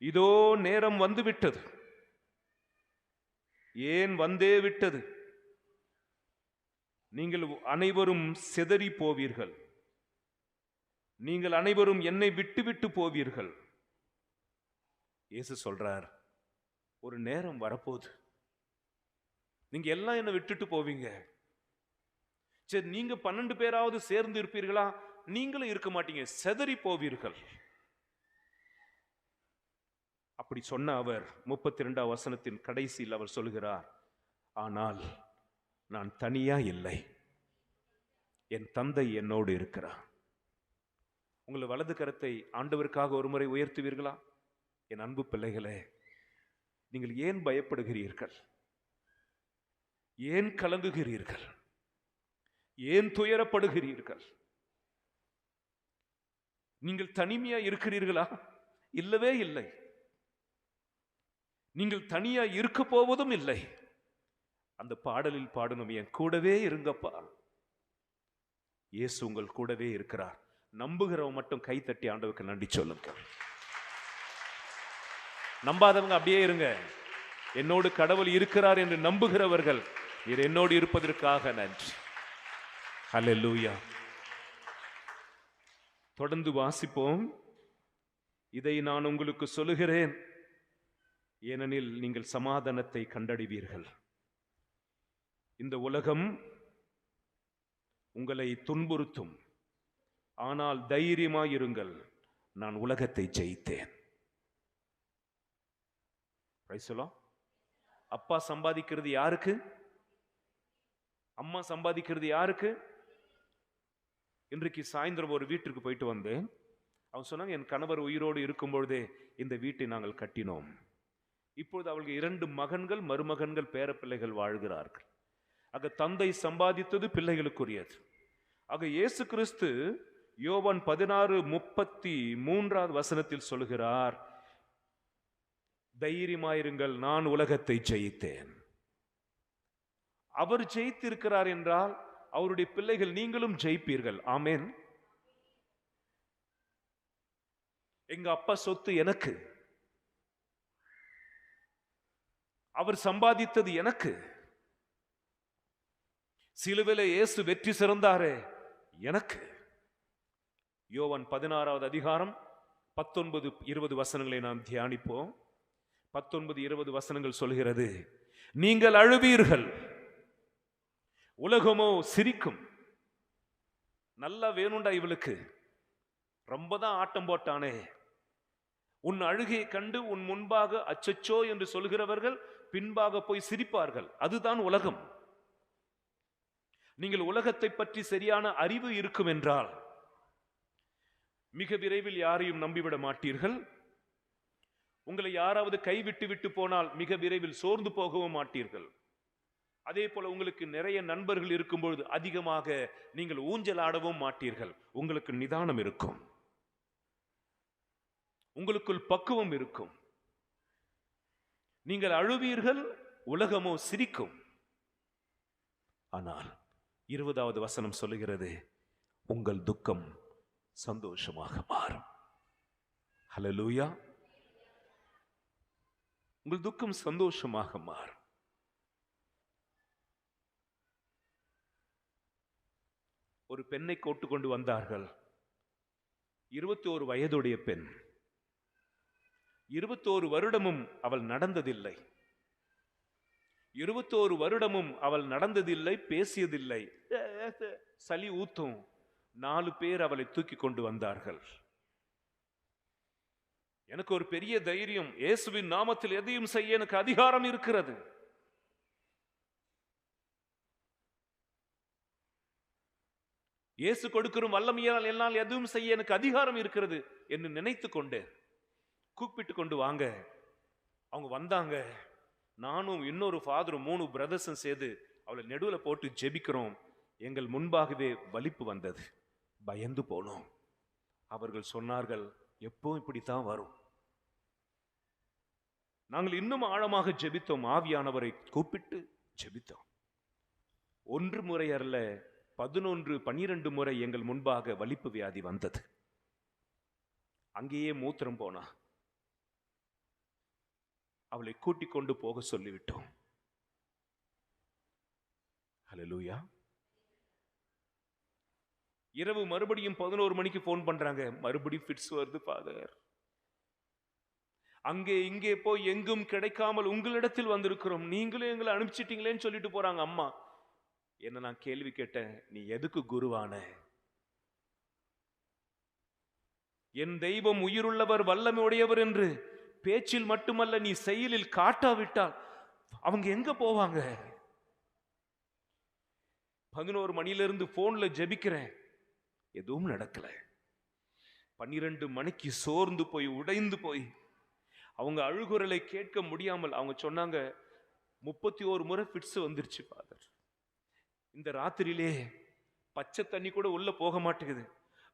இதோ நேரம் வந்துவிட்டது. ஏன் வந்தே விட்டது? நீங்கள் அனைவரும் சிதறி போவீர்கள். நீங்கள் அனைவரும் என்னை விட்டு விட்டு போவீர்கள். இயேசு சொல்றார், ஒரு நேரம் வரப்போகுது, நீங்க எல்லாம் என்னை விட்டுட்டு போவீங்க. சரி, நீங்க 12 பேராவது சேர்ந்து இருப்பீர்களா? நீங்களும் இருக்க மாட்டீங்க, சிதறி போவீர்கள். அப்படி சொன்ன அவர் 32வது வசனத்தின் கடைசியில் அவர் சொல்கிறார், ஆனால் நான் தனியா இல்லை, என் தந்தை என்னோடு இருக்கிறார். உங்கள் வலது கரத்தை ஆண்டவருக்காக ஒரு முறை உயர்த்துவீர்களா? என் அன்பு பிள்ளைகளே, நீங்கள் ஏன் பயப்படுகிறீர்கள்? ஏன் கலங்குகிறீர்கள்? ஏன் துயரப்படுகிறீர்கள்? நீங்கள் தனிமையா இருக்கிறீர்களா? இல்லவே இல்லை. நீங்கள் தனியா இருக்க போவதும் இல்லை. அந்த பாடலில் பாடணும், என் கூடவே இருங்கப்பா. இயேசு உங்கள் கூடவே இருக்கிறார். நம்புகிறவங்க மட்டும் கை தட்டி ஆண்டவருக்கு நன்றி சொல்லுங்க. நம்பாதவங்க அப்படியே இருங்க. என்னோடு கடவுள் இருக்கிறார் என்று நம்புகிறவர்கள், நீர் என்னோடு இருப்பதற்காக நன்றி. ஹல்லேலூயா. தொடர்ந்து வாசிப்போம். இதை நான் உங்களுக்கு சொல்லுகிறேன், ஏனெனில் நீங்கள் சமாதானத்தை கண்டடைவீர்கள். இந்த உலகம் உங்களை துன்புறுத்தும், ஆனால் தைரியமாயிருங்கள், நான் உலகத்தை ஜெயித்தேன். அப்பா சம்பாதிக்கிறது யாருக்கு? அம்மா சம்பாதிக்கிறது யாருக்கு? இன்றைக்கு சாயந்தரம் ஒரு வீட்டிற்கு போயிட்டு வந்தேன். அவன் சொன்னாங்க, என் கணவர் உயிரோடு இருக்கும் பொழுதே இந்த வீட்டை நாங்கள் கட்டினோம். இப்பொழுது அவளுக்கு 2 மகன்கள், மருமகன்கள், பேரப்பிள்ளைகள் வாழ்கிறார்கள். ஆக தந்தை சம்பாதித்தது பிள்ளைகளுக்குரியது. ஆக இயேசு கிறிஸ்து யோவான் 16:33வது வசனத்தில் சொல்கிறார், தைரியமாயிருங்கள், நான் உலகத்தை ஜெயித்தேன். அவர் ஜெயித்திருக்கிறார் என்றால் அவருடைய பிள்ளைகள் நீங்களும் ஜெயிப்பீர்கள். ஆமென். எங்க அப்பா சொத்து எனக்கு, அவர் சம்பாதித்தது எனக்கு. சிலுவையிலே இயேசு வெற்றி சிறந்தாரே எனக்கு. யோவான் 16வது அதிகாரம் 19-20 வசனங்களை நாம் தியானிப்போம். 19-20 வசனங்கள் சொல்கிறது, நீங்கள் அழுவீர்கள், உலகமோ சிரிக்கும். நல்லா வேணும்டா இவளுக்கு, ரொம்ப தான் ஆட்டம் போட்டானே. உன் அழுகையை கண்டு உன் முன்பாக அச்சச்சோ என்று சொல்கிறவர்கள் பின்பாக போய் சிரிப்பார்கள். அதுதான் உலகம். நீங்கள் உலகத்தை பற்றி சரியான அறிவு இருக்கும் என்றால் மிக விரைவில் யாரையும் நம்பிவிட மாட்டீர்கள். உங்களை யாராவது கைவிட்டு விட்டு போனால் மிக விரைவில் சோர்ந்து போகவும் மாட்டீர்கள். அதே போல உங்களுக்கு நிறைய நண்பர்கள் இருக்கும்பொழுது அதிகமாக நீங்கள் ஊஞ்சல் ஆடவும் மாட்டீர்கள். உங்களுக்கு நிதானம் இருக்கும், உங்களுக்குள் பக்குவம் இருக்கும். நீங்கள் அழுவீர்கள், உலகமோ சிரிக்கும். ஆனால் 20வது வசனம் சொல்லுகிறது, உங்கள் துக்கம் சந்தோஷமாக மாறும். ஹல்லேலூயா. உங்கள் துக்கம் சந்தோஷமாக மாறும். ஒரு பெண்ணை கூட்டு கொண்டு வந்தார்கள். 21 வயதுடைய பெண். 21 வருடமும் அவள் நடந்ததில்லை. 21 வருடமும் அவள் நடந்ததில்லை, பேசியதில்லை. சளி ஊத்தும். 4 பேர் அவளை தூக்கி கொண்டு வந்தார்கள். எனக்கு ஒரு பெரிய தைரியம், இயேசுவின் நாமத்தில் எதையும் செய்ய எனக்கு அதிகாரம் இருக்கிறது. இயேசு கொடுக்கிற வல்லமையால் என்னால் எதுவும் செய்ய எனக்கு அதிகாரம் இருக்கிறது என்று நினைத்து கொண்டு கூப்பிட்டு கொண்டு வாங்க. அவங்க வந்தாங்க. நானும் இன்னொரு ஃபாதரும் 3 பிரதர்ஸும் சேர்ந்து அவளை நடுவில் போட்டு ஜெபிக்கிறோம். எங்கள் முன்பாகவே வலிப்பு வந்தது. பயந்து போனோம். அவர்கள் சொன்னார்கள், எப்போ இப்படித்தான் வரும். நாங்கள் இன்னும் ஆழமாக ஜெபித்தோம். ஆவியானவரை கூப்பிட்டு ஜெபித்தோம். 1 முறை அல்ல, 11, 12 முறை எங்கள் முன்பாக வலிப்பு வியாதி வந்தது. அங்கேயே மூத்திரம் போனா. அவளை கூட்டிக் கொண்டு போக சொல்லிவிட்டோம். ஹல்லேலூயா. இரவு மறுபடியும் 11 மணிக்கு போன் பண்றாங்க. மறுபடியும் ஃபிட்ஸ் வருது ஃபாதர். அங்கே இங்கே போய் எங்கும் கிடைக்காமல் உங்களிடத்தில் வந்திருக்கிறோம், நீங்களும் எங்களை அனுப்பிச்சிட்டீங்களேன்னு சொல்லிட்டு போறாங்க அம்மா. என்ன நான் கேள்வி கேட்டேன், நீ எதுக்கு குருவான? என் தெய்வம் உயிருள்ளவர் வல்லமையுடையவர் என்று பேச்சில் மட்டுமல்ல, நீ செயலில் காட்டாவிட்டால் அவங்க எங்க போவாங்க? 11 மணியிலிருந்து போன்ல ஜெபிக்கிறேன், எதுவும் நடக்கல. 12 மணிக்கு சோர்ந்து போய் உடைந்து போய் அவங்க அழுகுரலை கேட்க முடியாமல் அவங்க சொன்னாங்க, 31 முறை ஃபிட்ஸ் வந்துருச்சு ஃபாதர். இந்த ராத்திரியிலே பச்சை தண்ணி கூட உள்ள போக மாட்டேங்குது.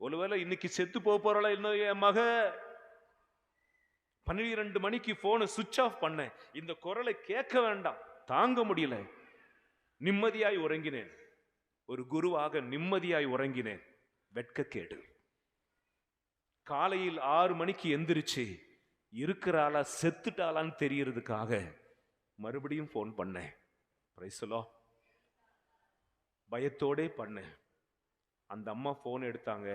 ஒருவேளை இன்னைக்கு செத்து போறாளா இன்னும் என் மக. 12 மணிக்கு போனை சுவிட்ச் ஆஃப் பண்ணேன். இந்த குரலை கேட்க வேண்டாம், தாங்க முடியல. நிம்மதியாய் உறங்கினேன். ஒரு குருவாக நிம்மதியாய் உறங்கினேன். வெட்கக்கேடு. காலையில் 6 மணிக்கு எந்திரிச்சு இருக்கிறாளா செத்துட்டாளான்னு தெரியறதுக்காக மறுபடியும் போன் பண்ணேன். Praise the Lord. பயத்தோடே பண்ணேன். அந்த அம்மா போன் எடுத்தாங்க.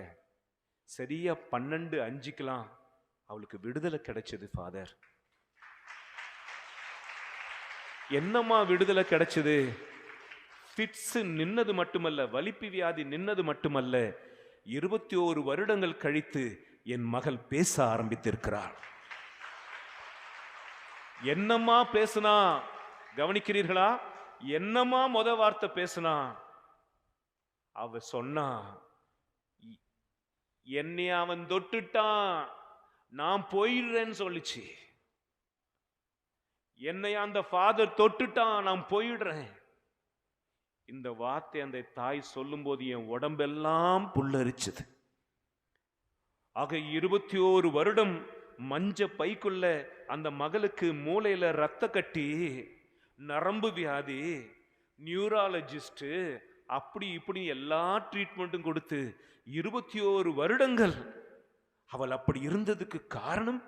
சரியா 12:05 அவளுக்கு விடுதலை கிடைச்சது ஃபாதர். என்னம்மா விடுதலை கிடைச்சது? ஃபிட்ஸ் நின்னது மட்டுமல்ல, வலிப்பு வியாதி நின்னது மட்டுமல்ல, 21 வருடங்கள் கழித்து என் மகள் பேச ஆரம்பித்திருக்கிறாள். என்னம்மா பேசுனா கவனிக்கிறீர்களா? என்னம்மா முத வார்த்தை பேசுனா? அவ சொன்னா, என்னை அவன் தொட்டுட்டான், நான் போயிடுறேன்னு சொல்லிச்சு. என்னை அந்த ஃபாதர் தொட்டுட்டான், நான் போயிடுறேன். இந்த வார்த்தை அந்த தாய் சொல்லும் போது என் உடம்பெல்லாம் புல்லரிச்சது. ஆக 21 வருடம் மஞ்ச பைக்குள்ள அந்த மகளுக்கு மூளையில ரத்த கட்டி, நரம்பு வியாதி, நியூராலஜிஸ்ட், அப்படி இப்படி எல்லா ட்ரீட்மெண்ட்டும் கொடுத்து 21 வருடங்கள் அவள் அப்படி இருந்ததுக்கு காரணம்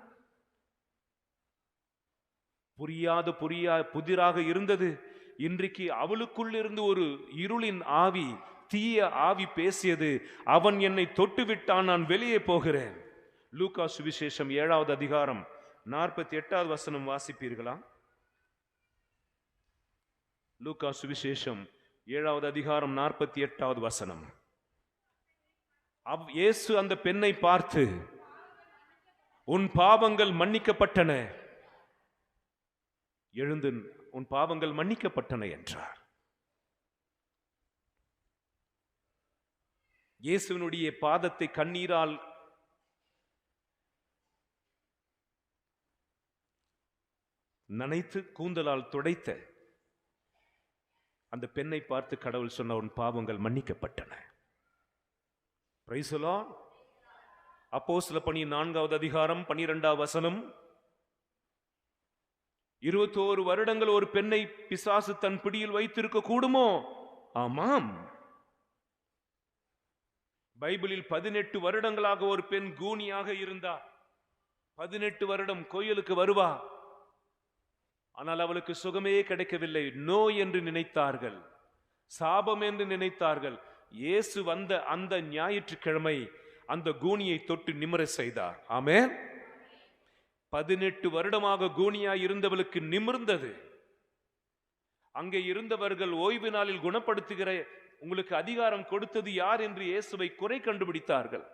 புதிராக இருந்தது. இன்றைக்கு அவளுக்குள் இருந்து ஒரு இருளின் ஆவி, தீய ஆவி பேசியது, அவன் என்னை தொட்டு விட்டான், நான் வெளியே போகிறேன். லூக்கா சுவிசேஷம் 7வது அதிகாரம் 48வது வசனம் வாசிப்பீர்களா? லூக்கா சுவிசேஷம் 7வது அதிகாரம் 48வது வசனம். இயேசு அந்த பெண்ணை பார்த்து, உன் பாவங்கள் மன்னிக்கப்பட்டன, எழுந்து உன் பாவங்கள் மன்னிக்கப்பட்டன என்றார். இயேசுவினுடைய பாதத்தை கண்ணீரால் நனைத்து கூந்தலால் துடைத்த அந்த பெண்ணை பார்த்து கடவுள் சொன்ன, உன் பாவங்கள் மன்னிக்கப்பட்டன. Praise the Lord. அப்போஸ்தலர் பணி 4வது அதிகாரம் 12வது வசனம். 21 வருடங்கள் ஒரு பெண்ணை பிசாசு தன் பிடியில் வைத்திருக்க கூடுமோ? ஆமாம். பைபிளில் 18 வருடங்களாக ஒரு பெண் கூனியாக இருந்தார். 18 வருடம் கோயிலுக்கு வருவா, ஆனால் அவளுக்கு சுகமே கிடைக்கவில்லை. நோய் என்று நினைத்தார்கள், சாபம் என்று நினைத்தார்கள். இயேசு வந்த அந்த ஞாயிற்றுக்கிழமை அந்த கூனியை தொட்டு நிமிர செய்தார். ஆமென். 18 வருடமாக கூனியாய் இருந்தவளுக்கு நிமிர்ந்தது. அங்கே இருந்தவர்கள் ஓய்வு நாளில் குணப்படுத்துகிற உங்களுக்கு அதிகாரம் கொடுத்தது யார் என்று இயேசுவை குறை கண்டுபிடித்தார்கள்.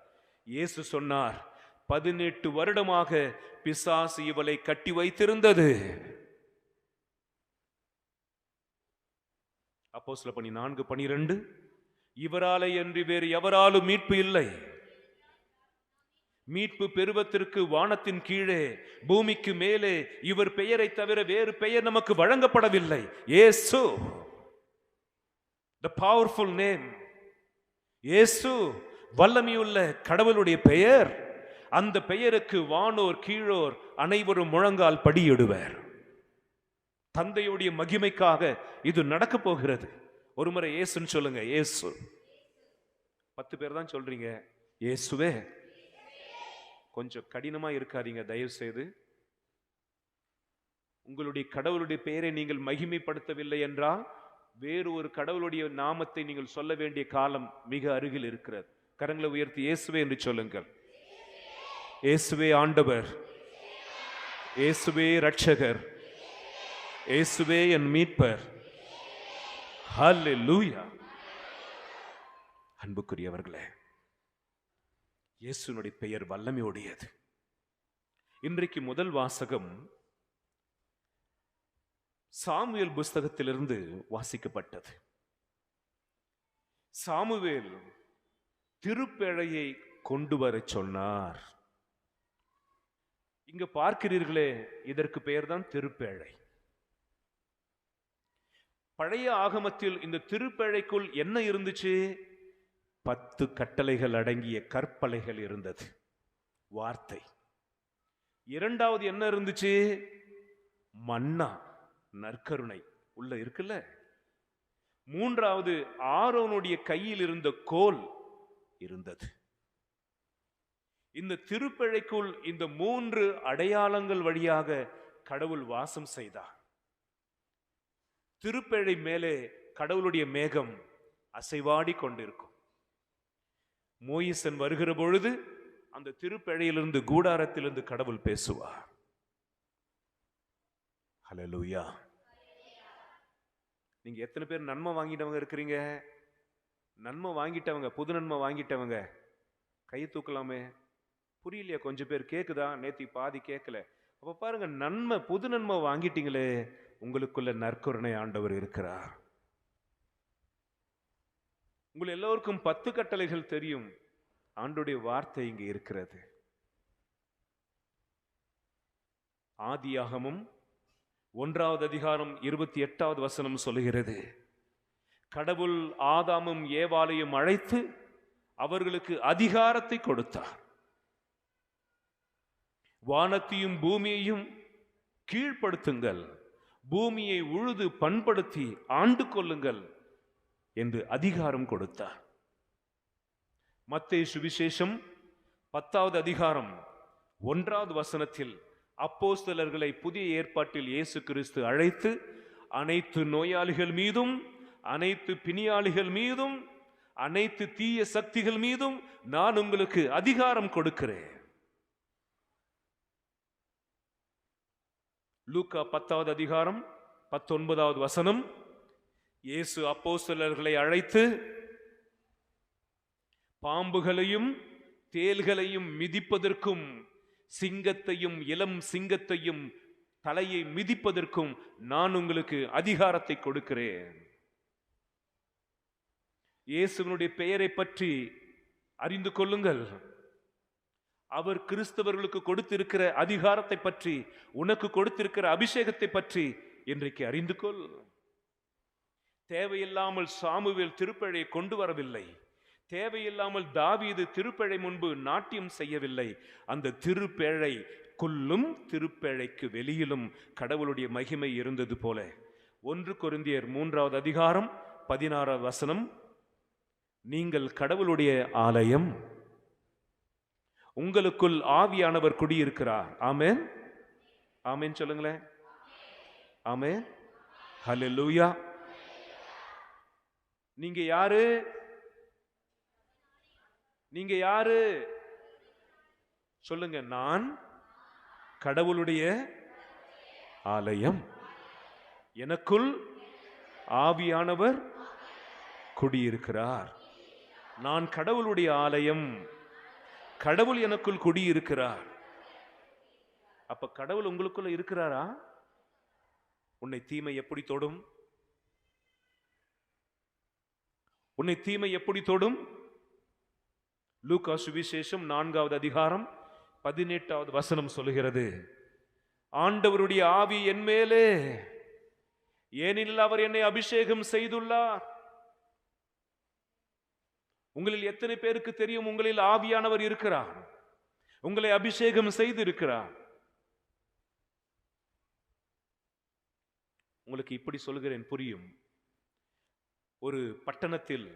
இயேசு சொன்னார், 18 வருடமாக பிசாசு இவளை கட்டி வைத்திருந்தது. அப்போஸ்தலர் பணி 4:12. இவராலே அன்றி வேறு எவராலும் மீட்பு இல்லை. மீட்பு பெறுவதற்கு வானத்தின் கீழே பூமிக்கு மேலே இவர் பெயரை தவிர வேறு பெயர் நமக்கு வழங்கப்படவில்லை. இயேசு, the powerful name. இயேசு வல்லமையுள்ள கடவுளுடைய பெயர். அந்த பெயருக்கு வானோர் கீழோர் அனைவரும் முழங்கால் படியிடுவர். தந்தையுடைய மகிமைக்காக இது நடக்க போகிறது. ஒரு முறை இயேசுன்னு சொல்லுங்க. இயேசு. 10 பேர் தான் சொல்றீங்க இயேசுவே. கொஞ்சம் கடினமா இருக்காதீங்க தயவு செய்து. உங்களுடைய கடவுளுடைய பெயரை நீங்கள் மகிமைப்படுத்தவில்லை என்றால் வேறு ஒரு கடவுளுடைய நாமத்தை நீங்கள் சொல்ல வேண்டிய காலம் மிக அருகில் இருக்கிறது. கரங்களை உயர்த்தி இயேசுவே என்று சொல்லுங்கள். இயேசுவே ஆண்டவர், இயேசுவே இரட்சகர், இயேசுவே என் மீட்பர். ஹல்லேலூயா. அன்புக்குரியவர்களே, இயேசுனுடைய பெயர் வல்லமையுடையது. இன்றைக்கு முதல் வாசகம் சாமுவேல் புஸ்தகத்திலிருந்து வாசிக்கப்பட்டது. சாமுவேல் திருப்பேழையை கொண்டு வர சொன்னார். இங்க பார்க்கிறீர்களே, இதற்கு பெயர்தான் திருப்பேழை. பழைய ஆகமத்தில் இந்த திருப்பேழைக்குள் என்ன இருந்துச்சு? 10 கட்டளைகள் அடங்கிய கற்பலைகள் இருந்தது, வார்த்தை. இரண்டாவது என்ன இருந்துச்சு? மன்னா, நற்கருணை உள்ள இருக்குல்ல. மூன்றாவது ஆரோனுடைய கையில் இருந்த கோல் இருந்தது. இந்த திருப்பேழைக்குள் இந்த 3 அடையாளங்கள் வழியாக கடவுள் வாசம் செய்தார். திருப்பேழை மேலே கடவுளுடைய மேகம் அசைவாடி கொண்டிருக்கும். மோயிசன் வருகிற பொழுது அந்த திருப்பேழையிலிருந்து கூடாரத்திலிருந்து கடவுள் பேசுவார். ஹல்லேலூயா. நீங்க எத்தனை பேர் நன்மை வாங்கிட்டவங்க இருக்கிறீங்க? நன்மை வாங்கிட்டவங்க, புது நன்மை வாங்கிட்டவங்க கையை தூக்கலாமே. புரியலையா? கொஞ்சம் பேர் கேக்குதா? நேத்தி பாதி கேட்கல. அப்ப பாருங்க, நன்மை, புது நன்மை வாங்கிட்டீங்களே, உங்களுக்குள்ள நற்கருணை ஆண்டவர் இருக்கிறார். உங்கள் எல்லோருக்கும் 10 கட்டளைகள் தெரியும். ஆண்டவருடைய வார்த்தை இங்கே இருக்கிறது. ஆதியாகமம் 1வது அதிகாரம் 28வது வசனம் சொல்லுகிறது, கடவுள் ஆதாமும் ஏவாளையும் அழைத்து அவர்களுக்கு அதிகாரத்தை கொடுத்தார். வானத்தையும் பூமியையும் கீழ்ப்படுத்துங்கள், பூமியை உழுது பண்படுத்தி ஆண்டு கொள்ளுங்கள் என்று அதிகாரம் கொடுத்தார். மத்தேயு சுவிசேஷம் 10வது அதிகாரம் 1வது வசனத்தில் அப்போஸ்தலர்களை புதிய ஏற்பாட்டில் இயேசு கிறிஸ்து அழைத்து, அனைத்து நோயாளிகள் மீதும், அனைத்து பிணியாளிகள் மீதும், அனைத்து தீய சக்திகள் மீதும் நான் உங்களுக்கு அதிகாரம் கொடுக்கிறேன். லூக்கா 10வது அதிகாரம் 19வது வசனம், இயேசு அப்போஸ்தலர்களை அழைத்து பாம்புகளையும் தேள்களையும் மிதிப்பதற்கும், சிங்கத்தையும் இளம் சிங்கத்தையும் தலையை மிதிப்பதற்கும் நான் உங்களுக்கு அதிகாரத்தை கொடுக்கிறேன். இயேசுவினுடைய பெயரை பற்றி அறிந்து கொள்ளுங்கள். அவர் கிறிஸ்தவர்களுக்கு கொடுத்திருக்கிற அதிகாரத்தை பற்றி, உனக்கு கொடுத்திருக்கிற அபிஷேகத்தை பற்றி இன்றைக்கு அறிந்து கொள். தேவையில்லாமல் சாமுவேல் திருப்பழையை கொண்டு வரவில்லை. தேவையில்லாமல் தாவீது திருப்பழை முன்பு நாட்டியம் செய்யவில்லை. அந்த திருப்பேழைக்குள்ளும் திருப்பேழைக்கு வெளியிலும் கடவுளுடைய மகிமை இருந்தது போல 1 கொரிந்தியர் 3வது அதிகாரம் 16வது வசனம், நீங்கள் கடவுளுடைய ஆலயம், உங்களுக்குள் ஆவியானவர் குடியிருக்கிறார். ஆமென், ஆமென் சொல்லுங்களேன். ஆமென், ஹல்லேலூயா. நீங்க யாரு? நீங்க யாரு சொல்லுங்க. நான் கடவுளுடைய ஆலயம், எனக்குள் ஆவியானவர் குடியிருக்கிறார். நான் கடவுளுடைய ஆலயம், கடவுள் எனக்குள் குடியிருக்கிறார். அப்ப கடவுள் உங்களுக்குள்ள இருக்கிறாரா? உன்னை தீமை எப்படி தொடும்? உன்னை தீமை எப்படி தொடும்? லூக்கா சுவிசேஷம் 4வது அதிகாரம் 18வது வசனம் சொல்லுகிறது, ஆண்டவருடைய ஆவி என் மேலே, ஏனெனில் அவர் என்னை அபிஷேகம் செய்துள்ளார். உங்களில் எத்தனை பேருக்கு தெரியும் உங்களில் ஆவியானவர் இருக்கிறார், உங்களை அபிஷேகம் செய்து இருக்கிறார்? உங்களுக்கு இப்படி சொல்கிறேன், புரியும். ஒரு பட்டணத்தில்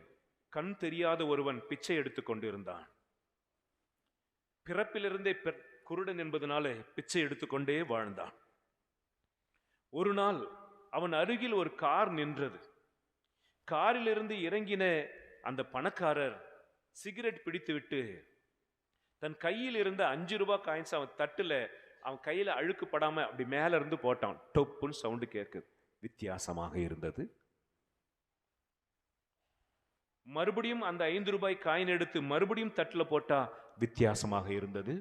கண் தெரியாத ஒருவன் பிச்சை எடுத்துக் கொண்டிருந்தான். பிறப்பிலிருந்தே குருடன் என்பதனாலே பிச்சை எடுத்துக்கொண்டே வாழ்ந்தான். ஒரு நாள் அவன் அருகில் ஒரு கார் நின்றது. காரிலிருந்து இறங்கின அந்த பணக்காரர் சிகரெட் பிடித்துவிட்டு தன் கையில் இருந்த 5 ரூபாய் காயின்ஸ் அவன் தட்டுல, அவன் கையில அழுக்கு படாம அப்படி மேல இருந்து போட்டான். டொப்புன்னு சவுண்டு கேட்குது. வித்தியாசமாக இருந்தது. மறுபடியும் அந்த 5 ரூபாய் காயின் எடுத்து மறுபடியும் தட்டுல போட்டா வித்தியாசமாக இருந்தது.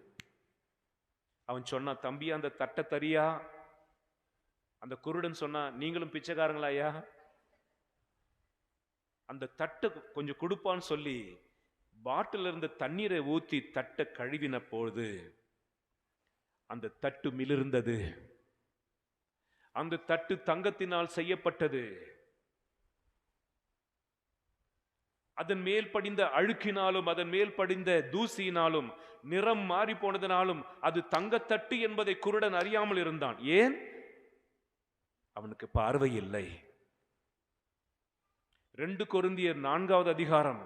அவன் சொன்னா, தம்பி அந்த தட்டை தரியா? அந்த குருடன் சொன்னா, நீங்களும் பிச்சைக்காரங்களாயா? அந்த தட்டை கொஞ்சம் கொடுப்பான்னு சொல்லி பாட்டில் இருந்த தண்ணீரை ஊத்தி தட்டை கழுவின பொழுது அந்த தட்டு மிளிர்ந்தது. அந்த தட்டு தங்கத்தினால் செய்யப்பட்டது. அதன் மேல் படிந்த அழுக்கினாலும் அதன் மேல் படிந்த தூசியினாலும் நிறம் மாறி போனதினாலும் அது தங்கத்தட்டு என்பதை குருடன் அறியாமல் இருந்தான். ஏன்? அவனுக்கு பார்வை இல்லை. 2 கொரிந்தியர் 4வது அதிகாரம்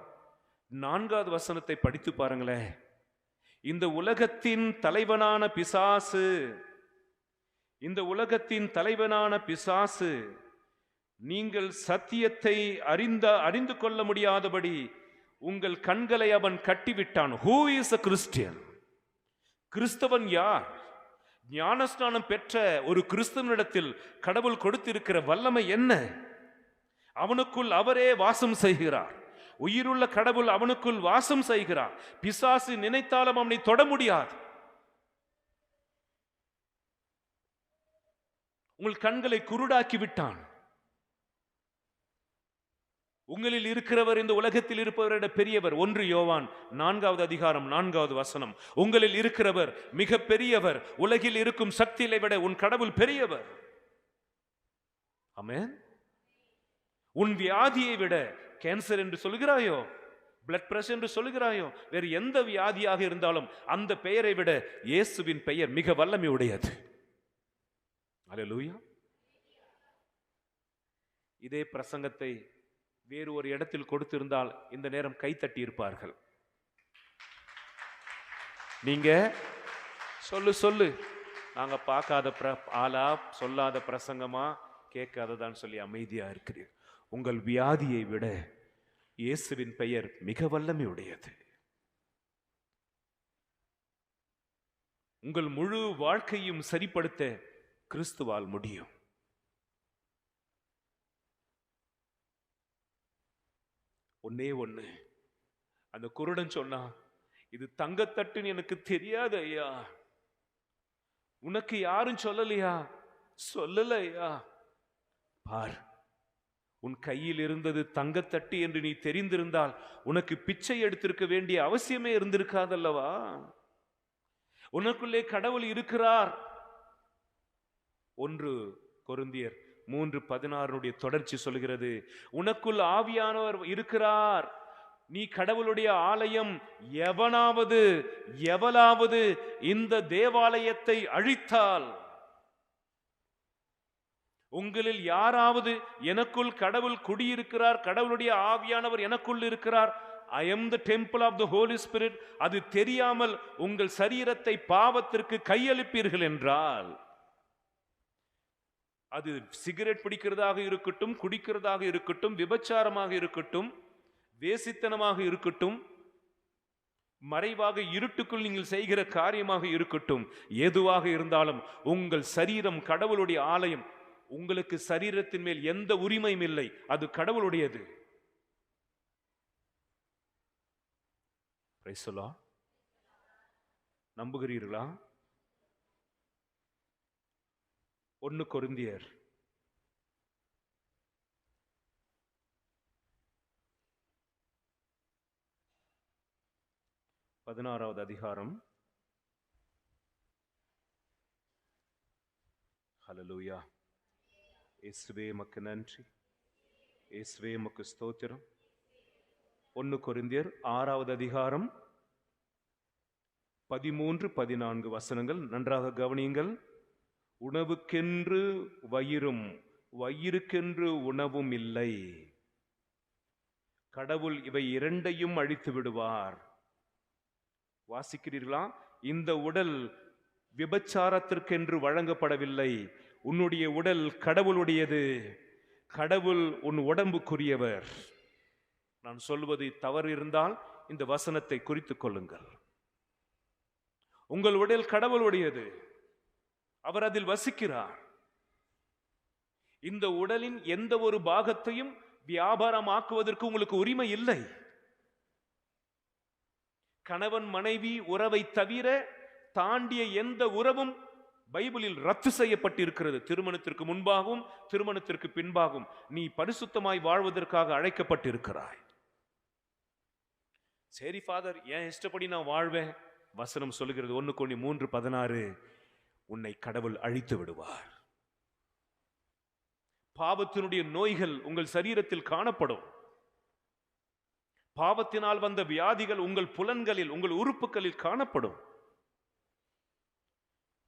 4வது வசனத்தை படித்து பாருங்களேன். இந்த உலகத்தின் தலைவனான பிசாசு, இந்த உலகத்தின் தலைவனான பிசாசு நீங்கள் சத்தியத்தை அறிந்து கொள்ள முடியாதபடி உங்கள் கண்களை அவன் கட்டிவிட்டான். Who is a Christian? கிறிஸ்தவன் யார்? ஞானஸ்நானம் பெற்ற ஒரு கிறிஸ்தவனிடத்தில் கடவுள் கொடுத்திருக்கிற வல்லமை என்ன? அவனுக்குள் அவரே வாசம் செய்கிறார். உயிருள்ள கடவுள் அவனுக்குள் வாசம் செய்கிறார். பிசாசு நினைத்தாலும் அவனை தொட முடியாது. உங்கள் கண்களை குருடாக்கி விட்டான். உங்களில் இருக்கிறவர் இந்த உலகத்தில் இருப்பவரிட பெரியவர். 1 யோவான் 4வது அதிகாரம் 4வது வசனம். உங்களில் இருக்கிறவர் மிக பெரியவர். உலகில் இருக்கும் சக்தியை விட உன் கடவுள் பெரியவர். ஆமென். உன் வியாதியை விட, கேன்சர் என்று சொல்கிறாயோ, பிளட் பிரஷர் என்று சொல்கிறாயோ, வேறு எந்த வியாதியாக இருந்தாலும் அந்த பெயரை விட இயேசுவின் பெயர் மிக வல்லமை உடையது. அல்லேலூயா. இதே பிரசங்கத்தை வேறு ஒரு இடத்தில் கொடுத்திருந்தால் இந்த நேரம் கைத்தட்டி இருப்பார்கள். நீங்க சொல்லு நாங்க பார்க்காத ஆளா, சொல்லாத பிரசங்கமா, கேட்காததான் சொல்லி அமைதியா இருக்கிறீர். உங்கள் வியாதியை விட இயேசுவின் பெயர் மிக வல்லமை உடையது. உங்கள் முழு வாழ்க்கையும் சரிப்படுத்த கிறிஸ்துவால் முடியும். ஒன்னே ஒன்று, அந்த குருடன் சொன்னா, இது தங்கத்தட்டுன்னு எனக்கு தெரியாது ஐயா. உனக்கு யாரும் சொல்லலையா? சொல்லல ஐயா. பார், உன் கையில் இருந்தது தங்கத்தட்டு என்று நீ தெரிந்திருந்தால் உனக்கு பிச்சை எடுத்திருக்க வேண்டிய அவசியமே இருந்திருக்காதல்லவா? உனக்குள்ளே கடவுள் இருக்கிறார். 1 கொரிந்தியர் 3:16 தொடர்ச்சி சொல்கிறது, உனக்குள் ஆவியானவர் இருக்கிறார், நீ கடவுளுடைய ஆலயம். எவனாவது இந்த தேவாலயத்தை அழித்தால், உங்களில் யாராவது எனக்குள் கடவுள் குடியிருக்கிறார், கடவுளுடைய ஆவியானவர் எனக்குள் இருக்கிறார், I am the temple of the Holy Spirit, அது தெரியாமல் உங்கள் சரீரத்தை பாவத்திற்கு கையளிப்பீர்கள் என்றால், அது சிகரெட் பிடிக்கிறதாக இருக்கட்டும், குடிக்கிறதாக இருக்கட்டும், விபச்சாரமாக இருக்கட்டும், வேசித்தனமாக இருக்கட்டும், மறைவாக இருட்டுக்குள் நீங்கள் செய்கிற காரியமாக இருக்கட்டும், எதுவாக இருந்தாலும் உங்கள் சரீரம் கடவுளுடைய ஆலயம். உங்களுக்கு சரீரத்தின் மேல் எந்த உரிமையும் இல்லை, அது கடவுளுடையது. நம்புகிறீர்களா? 1 கொரிந்தியர் 16வது அதிகாரம். ஹல்லேலூயா. இயேசுவே உமக்கு நன்றி, இயேசுவே உமக்கு ஸ்தோத்திரம். 1 கொரிந்தியர் 6வது அதிகாரம் 13-14 வசனங்கள் நன்றாக கவனியுங்கள். உணவுக்கென்று வயிறும் வயிறுக்கென்று உணவும் இல்லை, கடவுள் இவை இரண்டையும் அழித்து விடுவார். வாசிக்கிறீர்களா? இந்த உடல் விபச்சாரத்திற்கென்று வழங்கப்படவில்லை, உன்னுடைய உடல் கடவுளுடையது, கடவுள் உன் உடம்புக்குரியவர். நான் சொல்வது தவறு இருந்தால் இந்த வசனத்தை குறித்துக் கொள்ளுங்கள். உங்கள் உடல் கடவுளுடையது, அவர் அதில் வசிக்கிறார். இந்த உடலின் எந்த ஒரு பாகத்தையும் வியாபாரமாக்குவதற்கு உங்களுக்கு உரிமை இல்லை. கணவன் மனைவி உறவை தவிர தாண்டிய எந்த உறவும் பைபிளில் ரத்து செய்யப்பட்டிருக்கிறது. திருமணத்திற்கு முன்பாகவும் திருமணத்திற்கு பின்பாகவும் நீ பரிசுத்தமாய் வாழ்வதற்காக அழைக்கப்பட்டிருக்கிறாய். சரி ஃபாதர், ஏன் இஷ்டப்படி நான் வாழ்வேன்? வசனம் சொல்லுகிறது 1 கொரிந்தியர் 3:16, உன்னை கடவுள் அழித்து விடுவார். பாவத்தினுடைய நோய்கள் உங்கள் சரீரத்தில் காணப்படும். பாவத்தினால் வந்த வியாதிகள் உங்கள் புலன்களில், உங்கள் உறுப்புகளில் காணப்படும்.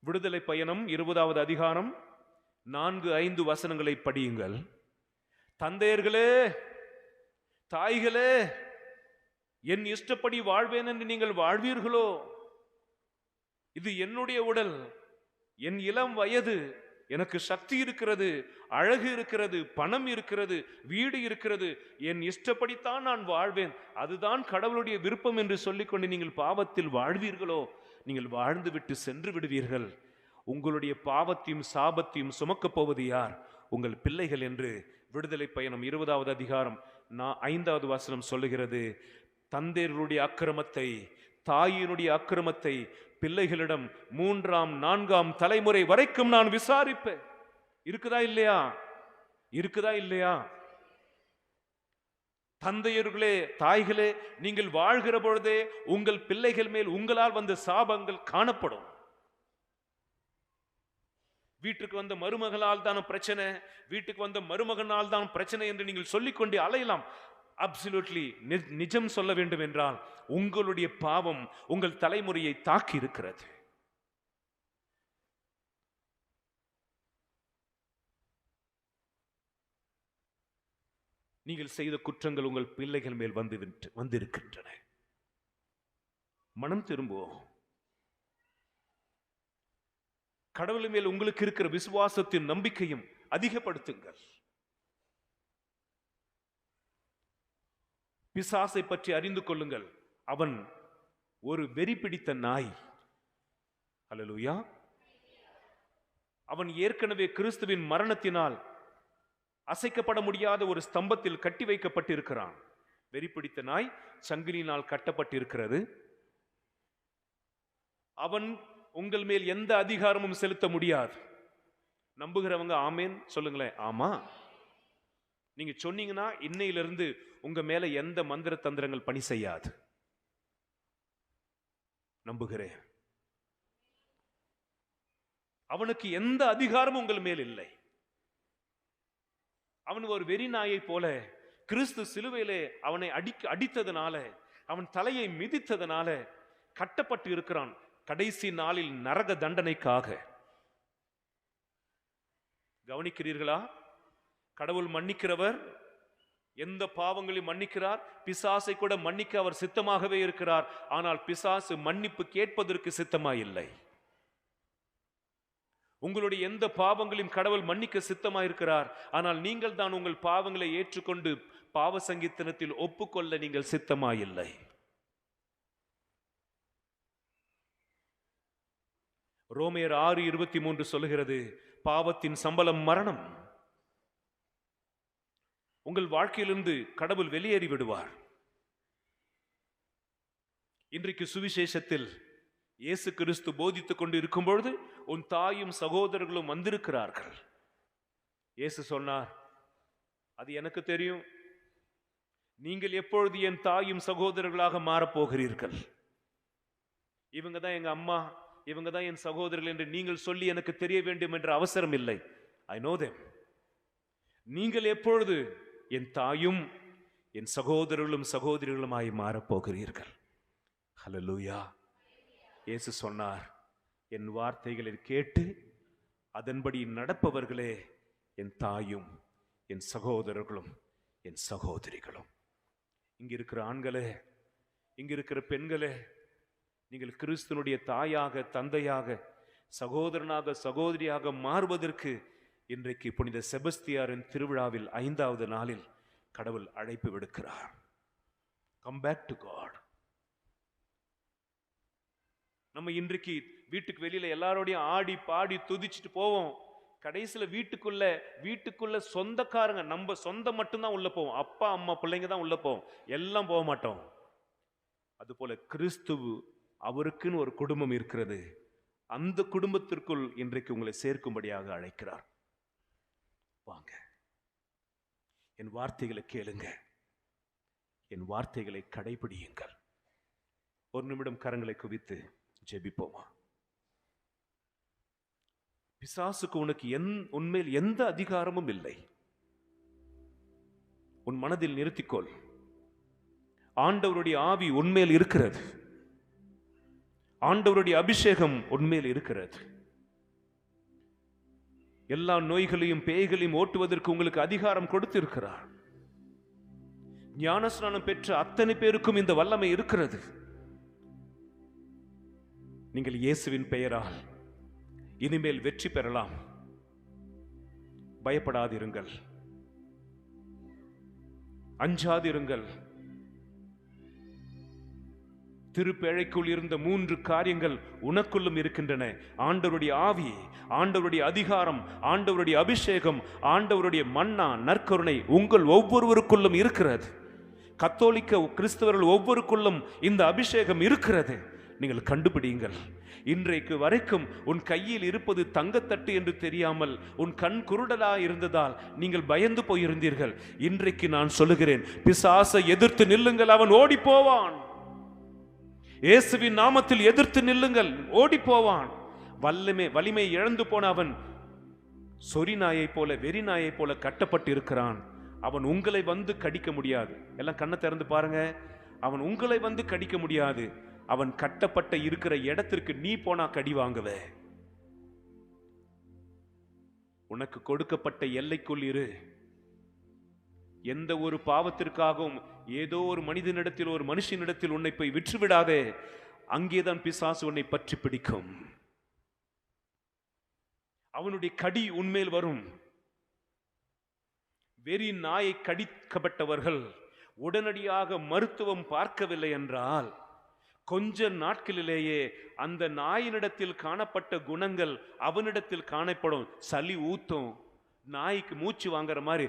விடுதலை பயணம் 20வது அதிகாரம் 4-5 வசனங்களை படியுங்கள். தந்தையர்களே, தாய்களே, என் இஷ்டப்படி வாழ்வேன் என்று நீங்கள் வாழ்வீர்களோ? இது என்னுடைய உடல், என் இளம் வயது, எனக்கு சக்தி இருக்கிறது, அழகு இருக்கிறது, பணம் இருக்கிறது, வீடு இருக்கிறது, என் இஷ்டப்படித்தான் நான் வாழ்வேன், அதுதான் கடவுளுடைய விருப்பம் என்று சொல்லிக்கொண்டு நீங்கள் பாவத்தில் வாழ்வீர்களோ? நீங்கள் வாழ்ந்து விட்டு சென்று விடுவீர்கள். உங்களுடைய பாவத்தையும் சாபத்தையும் சுமக்கப் போவது யார்? உங்கள் பிள்ளைகள் என்று விடுதலை பயணம் 20வது அதிகாரம் 5வது வசனம் சொல்லுகிறது. தந்தையர்களுடைய அக்கிரமத்தை, தாயினுடைய அக்கிரமத்தை பிள்ளைகளிடம் 3ஆம் 4ஆம் தலைமுறை வரைக்கும் நான் விசாரிப்பேன். இருக்குதா இல்லையா? இருக்குதா இல்லையா? தந்தையர்களே, தாய்களே, நீங்கள் வாழ்கிற பொழுதே உங்கள் பிள்ளைகள் மேல் உங்களால் வந்த சாபங்கள் காணப்படும். வீட்டுக்கு வந்த மருமகளால் தான் பிரச்சனை, வீட்டுக்கு வந்த மருமகனால் தான் பிரச்சனை என்று நீங்கள் சொல்லிக்கொண்டே அலையலாம். அப்சல்யூட்லி நிஜம் சொல்ல வேண்டும் என்றால் உங்களுடைய பாவம் உங்கள் தலைமுறையை தாக்கி இருக்கிறது. நீங்கள் செய்த குற்றங்கள் உங்கள் பிள்ளைகள் மேல் வந்திருக்கின்றன. மனம் திரும்புவோம். கடவுள் மேல் உங்களுக்கு இருக்கிற விசுவாசத்தின் நம்பிக்கையும் அதிகப்படுத்துங்கள். பிசாசை பற்றி அறிந்து கொள்ளுங்கள். அவன் ஒரு வெறி பிடித்த நாய். அல்லேலூயா. அவன் ஏற்கனவே கிறிஸ்துவின் மரணத்தினால் அசைக்கப்பட முடியாத ஒரு ஸ்தம்பத்தில் கட்டி வைக்கப்பட்டிருக்கிறான். வெறிப்பிடித்த நாய் சங்கிலியினால் கட்டப்பட்டிருக்கிறது. அவன் உங்கள் மேல் எந்த அதிகாரமும் செலுத்த முடியாது. நம்புகிறவங்க ஆமேன் சொல்லுங்களேன். ஆமா, நீங்க சொன்னீங்கன்னா இன்னையிலிருந்து உங்க மேல எந்த மந்திர தந்திரங்கள் பணி செய்யாது. நம்புகிறேன். அவனுக்கு எந்த அதிகாரமும் உங்கள் மேல் இல்லை. அவன் ஒரு வெறி நாயை போல கிறிஸ்து சிலுவையிலே அவனை அடித்ததனால, அவன் தலையை மிதித்ததனால கட்டப்பட்டு இருக்கிறான். கடைசி நாளில் நரக தண்டனைக்காக. கவனிக்கிறீர்களா? கடவுள் மன்னிக்கிறவர், எந்த பாவங்களையும் மன்னிக்கிறார். பிசாசை கூட மன்னிக்க அவர் சித்தமாகவே இருக்கிறார். ஆனால் பிசாசு மன்னிப்பு கேட்பதற்கு சித்தமாயில்லை. உங்களுடைய எந்த பாவங்களையும் கடவுள் மன்னிக்க சித்தமாயிருக்கிறார். ஆனால் நீங்கள் தான் உங்கள் பாவங்களை ஏற்றுக்கொண்டு பாவ சங்கீர்த்தனத்தில் ஒப்புக்கொள்ள நீங்கள் சித்தமாயில்லை. ரோமேயர் 6:23 சொல்லுகிறது, பாவத்தின் சம்பளம் மரணம். உங்கள் வாழ்க்கையிலிருந்து கடவுள் வெளியேறி விடுவார். இன்றைக்கு சுவிசேஷத்தில் இயேசு கிறிஸ்து போதித்துக் கொண்டு இருக்கும் பொழுது உன் தாயும் சகோதரர்களும் வந்திருக்கிறார்கள். இயேசு சொன்னார், அது எனக்கு தெரியும். நீங்கள் எப்பொழுது என் தாயும் சகோதரர்களாக மாறப்போகிறீர்கள்? இவங்க தான் எங்க அம்மா, இவங்க தான் என் சகோதரர்கள் என்று நீங்கள் சொல்லி எனக்கு தெரிய வேண்டும் என்ற அவசரம் இல்லை. I know them. நீங்கள் எப்பொழுது என் தாயும் என் சகோதரர்களும் சகோதரிகளுமாய் மாறப்போகிறீர்கள். ஹல்லேலூயா. இயேசு சொன்னார், என் வார்த்தைகளை கேட்டு அதன்படி நடப்பவர்களே என் தாயும் என் சகோதரர்களும் என் சகோதரிகளும். இங்க இருக்கிற ஆண்களே, இங்க இருக்கிற பெண்களே, நீங்கள் கிறிஸ்துனுடைய தாயாக, தந்தையாக, சகோதரனாக, சகோதரியாக மாறுவதற்கு இன்றைக்கு புனித செபஸ்தியாரின் திருவிழாவில் 5வது நாளில் கடவுள் அழைப்பு விடுக்கிறார். Come back to God. நம்ம இன்றைக்கு வீட்டுக்கு வெளியில எல்லாரோடையும் ஆடி பாடி துதிச்சுட்டு போவோம். கடைசியில வீட்டுக்குள்ள சொந்தக்காரங்க, நம்ம சொந்தம் மட்டும்தான் உள்ள போவோம். அப்பா அம்மா பிள்ளைங்க தான் உள்ள போவோம், எல்லாம் போக மாட்டோம். அதுபோல கிறிஸ்துவு அவருக்குன்னு ஒரு குடும்பம் இருக்கிறது. அந்த குடும்பத்திற்குள் இன்றைக்கு உங்களை சேர்க்கும்படியாக அழைக்கிறார். வாங்க, என் வார்த்தைகளை கேளுங்க, என் வார்த்தைகளை கடைபிடியுங்கள். ஒரு நிமிடம் கரங்களை குவித்து ஜெபிப்போமா. பிசாசுக்கு உனக்கு உன்மேல் எந்த அதிகாரமும் இல்லை. உன் மனதில் நிறுத்திக்கொள். ஆண்டவருடைய ஆவி உன்மேல் இருக்கிறது. ஆண்டவருடைய அபிஷேகம் உன்மேல் இருக்கிறது. எல்லா நோய்களையும் பேய்களையும் ஓட்டுவதற்கு உங்களுக்கு அதிகாரம் கொடுத்திருக்கிறார். ஞானஸ்நானம் பெற்ற அத்தனை பேருக்கும் இந்த வல்லமை இருக்கிறது. நீங்கள் இயேசுவின் பெயரால் இனிமேல் வெற்றி பெறலாம். பயப்படாதிருங்கள், அஞ்சாதிருங்கள். திருப்பேழைக்குள் இருந்த 3 காரியங்கள் உனக்குள்ளும் இருக்கின்றன. ஆண்டவருடைய ஆவி, ஆண்டவருடைய அதிகாரம், ஆண்டவருடைய அபிஷேகம், ஆண்டவருடைய மன்னா நற்கருணை உங்கள் ஒவ்வொருவருக்குள்ளும் இருக்கிறது. கத்தோலிக்க கிறிஸ்தவர்கள் ஒவ்வொருக்குள்ளும் இந்த அபிஷேகம் இருக்கிறது. நீங்கள் கண்டுபிடியுங்கள். இன்றைக்கு வரைக்கும் உன் கையில் இருப்பது தங்கத்தட்டு என்று தெரியாமல் உன் கண் குருடலா இருந்ததால் நீங்கள் பயந்து போயிருந்தீர்கள். இன்றைக்கு நான் சொல்லுகிறேன், பிசாசை எதிர்த்து நில்லுங்கள், அவன் ஓடி போவான். இயேசுவின் நாமத்தில் எதிர்த்து நில்லுங்கள், ஓடி போவான். வலிமை இழந்து போன அவன் சொறி நாயை போல, வெறி நாயை போல கட்டப்பட்டு இருக்கிறான். அவன் உங்களை வந்து கடிக்க முடியாது. எல்லாம் கண்ணை திறந்து பாருங்க. அவன் உங்களை வந்து கடிக்க முடியாது. அவன் கட்டப்பட்ட இருக்கிற இடத்திற்கு நீ போனா கடி வாங்குவே. உனக்கு கொடுக்கப்பட்ட எல்லைக்குள் இரு. எந்த ஒரு பாவத்திற்காகவும் ஏதோ ஒரு மனிதனிடத்தில், ஒரு மனுஷனிடத்தில் உன்னை போய் விற்றுவிடாதே. அங்கேதான் பிசாசு உன்னை பற்றி பிடிக்கும். அவனுடைய கடி உன்மேல் வரும். வெறி நாயை கடிக்கப்பட்டவர்கள் உடனடியாக மருத்துவம் பார்க்கவில்லை என்றால் கொஞ்ச நாட்களிலேயே அந்த நாயினிடத்தில் காணப்பட்ட குணங்கள் அவனிடத்தில் காணப்படும். சளி ஊத்தும், நாய்க்கு மூச்சு வாங்குற மாதிரி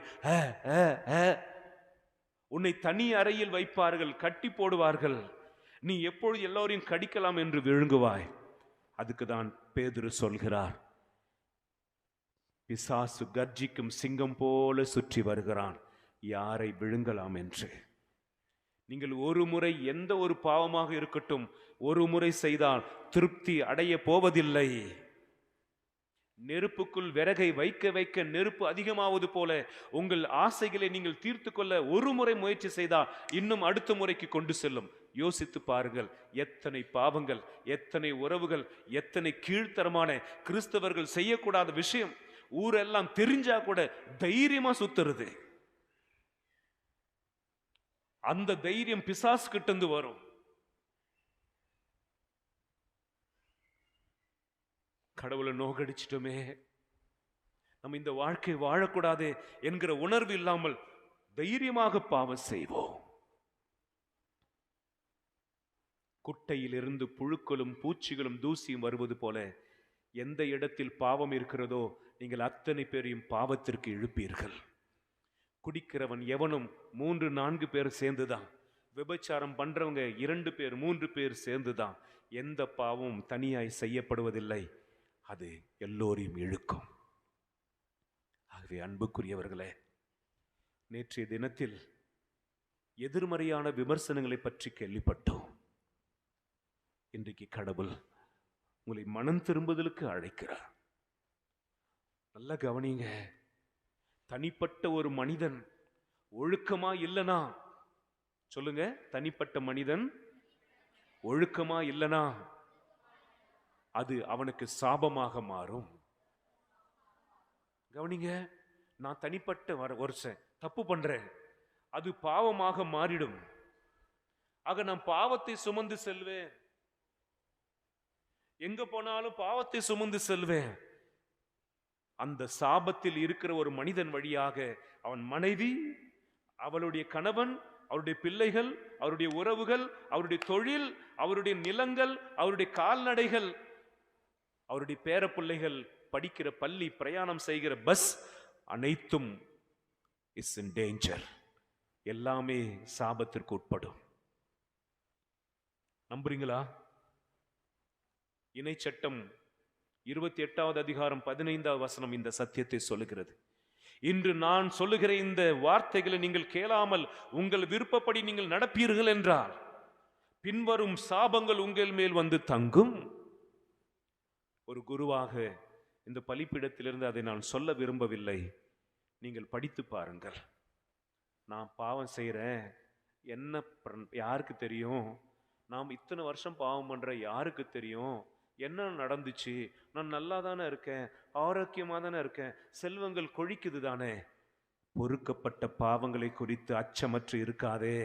உன்னை தனி அறையில் வைப்பார்கள், கட்டி போடுவார்கள். நீ எப்பொழுது எல்லோரையும் கடிக்கலாம் என்று விழுங்குவாய். அதுக்கு தான் பேதுரு சொல்கிறார், பிசாசு கர்ஜிக்கும் சிங்கம் போல சுற்றி வருகிறான், யாரை விழுங்கலாம் என்று. நீங்கள் ஒரு முறை, எந்த ஒரு பாவமாக இருக்கட்டும், ஒரு முறை செய்தால் திருப்தி அடைய போவதில்லை. நெருப்புக்குள் விறகை வைக்க வைக்க நெருப்பு அதிகமாவது போல உங்கள் ஆசைகளை நீங்கள் தீர்த்து கொள்ள ஒரு முறை முயற்சி செய்தால் இன்னும் அடுத்த முறைக்கு கொண்டு செல்லும். யோசித்து பாருங்கள், எத்தனை பாவங்கள், எத்தனை உறவுகள், எத்தனை கீழ்த்தரமான கிறிஸ்தவர்கள் செய்யக்கூடாத விஷயம் ஊரெல்லாம் தெரிஞ்சா கூட தைரியமா சுத்துறது. அந்த தைரியம் பிசாசு கிட்ட இருந்து வரும். கடவுளை நோகடிச்சிட்டோமே, நம்ம இந்த வாழ்க்கை வாழக்கூடாது என்கிற உணர்வு இல்லாமல் தைரியமாக பாவம் செய்வோம். குட்டையிலிருந்து புழுக்களும் பூச்சிகளும் தூசியும் வருவது போல எந்த இடத்தில் பாவம் இருக்கிறதோ நீங்கள் அத்தனை பேரையும் பாவத்திற்கு இழுப்பீர்கள். குடிக்கிறவன் எவனும் 3-4 பேர் சேர்ந்துதான், விபச்சாரம் பண்றவங்க 2 பேர் 3 பேர் சேர்ந்துதான். எந்த பாவமும் தனியாய் செய்யப்படுவதில்லை, அது எல்லோரையும் இழுக்கும். ஆகவே அன்புக்குரியவர்களே, நேற்றைய தினத்தில் எதிர்மறையான விமர்சனங்களை பற்றி கேள்விப்பட்டோம். இன்றைக்கு கடவுள் உங்களை மனம் திரும்புதலுக்கு அழைக்கிறார். நல்ல கவனிங்க. தனிப்பட்ட ஒரு மனிதன் ஒழுக்கமா இல்லனா, சொல்லுங்க, தனிப்பட்ட மனிதன் ஒழுக்கமா இல்லனா அது அவனுக்கு சாபமாக மாறும். கவனிங்க, நான் தனிப்பட்ட வருஷம் தப்பு பண்றேன், அது பாவமாக மாறிடும். ஆக நான் பாவத்தை சுமந்து செல்வேன், எங்க போனாலும் பாவத்தை சுமந்து செல்வேன். அந்த சாபத்தில் இருக்கிற ஒரு மனிதன் வழியாக அவன் மனைவி, அவளுடைய கணவன், அவருடைய பிள்ளைகள், அவருடைய உறவுகள், அவருடைய தொழில், அவருடைய நிலங்கள், அவருடைய கால்நடைகள், அவருடைய பேர பிள்ளைகள், படிக்கிற பள்ளி, பிரயாணம் செய்கிற பஸ், அனைத்தும் இஸ் இன் டேஞ்சர். எல்லாமே சாபத்திற்கு உட்படும். நம்புறீங்களா? இணை சட்டம் 28வது அதிகாரம் 15வது வசனம் இந்த சத்தியத்தை சொல்லுகிறது. இன்று நான் சொல்லுகிற இந்த வார்த்தைகளை நீங்கள் கேளாமல் உங்கள் விருப்பப்படி நீங்கள் நடப்பீர்கள் என்றால் பின்வரும் சாபங்கள் உங்கள் மேல் வந்து தங்கும். ஒரு குருவாக இந்த பலிப்பீடத்திலிருந்து அதை நான் சொல்ல விரும்பவில்லை. நீங்கள் படித்து பாருங்கள். நான் பாவம் செய்கிறேன், என்ன யாருக்கு தெரியும்? நாம் இத்தனை வருஷம் பாவம் பண்ற யாருக்கு தெரியும்? என்ன நடந்துச்சு? நான் நல்லா தானே இருக்கேன், ஆரோக்கியமா தானே இருக்கேன், செல்வங்கள் கொழிக்குது தானே. பொறுக்கப்பட்ட பாவங்களை குறித்து அச்சமற்று இருக்காதே.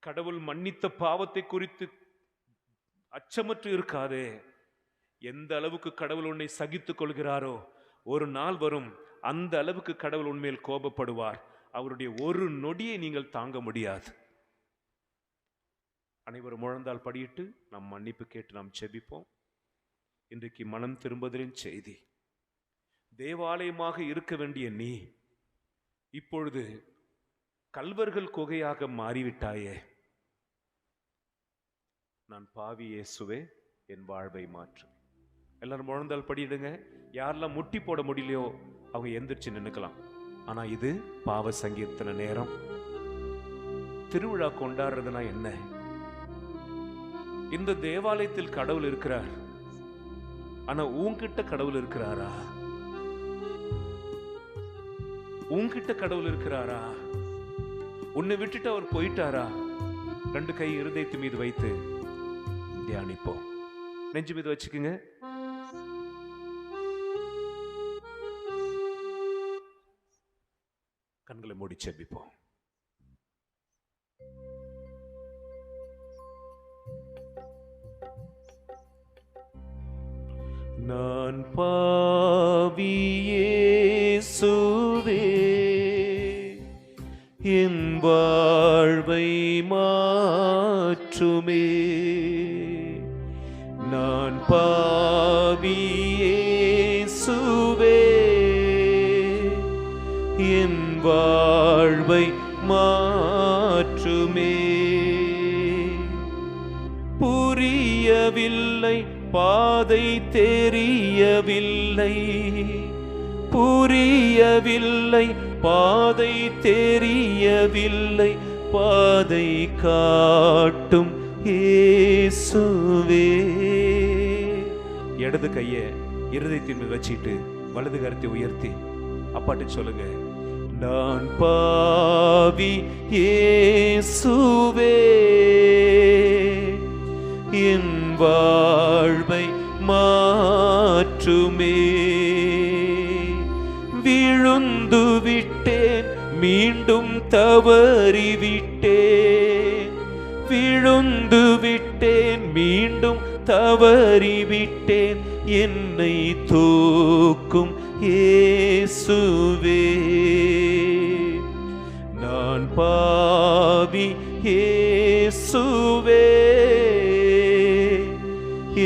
கடவுள் மன்னித்த பாவத்தை குறித்து அச்சமற்று இருக்காதே. எந்த அளவுக்கு கடவுள் உன்னை சகித்துக் கொள்கிறாரோ ஒரு நாள் வரும், அந்த அளவுக்கு கடவுள் உன்மேல் கோபப்படுவார். அவருடைய ஒரு நொடியை நீங்கள் தாங்க முடியாது. அனைவரும் முழந்தால் படியிட்டு நாம் மன்னிப்பு கேட்டு நாம் செபிப்போம். இன்றைக்கு மனம் திரும்புதலின் செய்தி. தேவாலயமாக இருக்க வேண்டிய நீ இப்பொழுது கல்வர்கள் குகையாக மாறிவிட்டாயே. நான் பாவி இயேசுவே, என் வாழ்வை மாற்று. எல்லாரும் முழந்தால் படியிடுங்க. யாரெல்லாம் முட்டி போட முடியலையோ அவங்க எந்திரிச்சு நின்னுக்கலாம். ஆனா இது பாவ சங்கீர்த்தன நேரம். திருவிழா கொண்டாடுறதுனா என்ன? இந்த தேவாலயத்தில் கடவுள் இருக்கிறார், ஆனா உன்கிட்ட கடவுள் இருக்கிறாரா? உன்கிட்ட கடவுள் இருக்கிறாரா? உன்னை விட்டுட்டு அவர் போயிட்டாரா? 2 கை இருதயத்து மீது வைத்து தியானிப்போம். நெஞ்சு மீது வச்சுக்குங்க. கண்களை மூடி செபிப்போம். நான் பாவி இயேசுவே, என் வாழ்வை மாற்றுமே. நான் பாவி இயேசுவே, என் வாழ்வை மாற்றுமே. புரியவில்லை, பாதை தெரியவில்லை, புரியவில்லை, பாதை தெரியவில்லை, பாதை காட்டும் இயேசுவே. இடது கையை இருதயத்தின் மேல் வச்சிட்டு வலது கரத்தை உயர்த்தி அப்பாட்டு சொல்லுங்க, நான் பாவி இயேசுவே, என் வாழ்வை மாற்றுமே. விழுந்து விட்டேன், மீண்டும் தவறிவிட்டேன், விழுந்து விட்டேன், மீண்டும் தவறிவிட்டேன், என்னை தூக்கும் இயேசுவே. நான் பாவி இயேசுவே,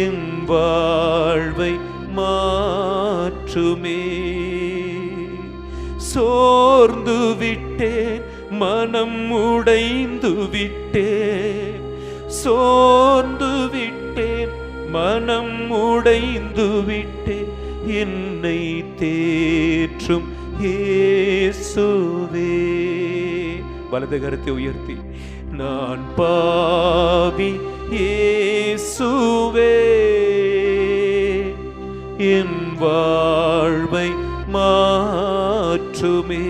என் வாழ்வை மாற்றுமே. சோர்ந்து விட்டேன், மனம் உடைந்து விட்டேன், சோர்ந்து விட்டேன், மனம் உடைந்து விட்டேன், என்னை தேற்றும் இயேசுவே. வலது கரத்தை உயர்த்தி, நான் பாவி இயேசுவே, என் வாழ்வை மாற்றுமே.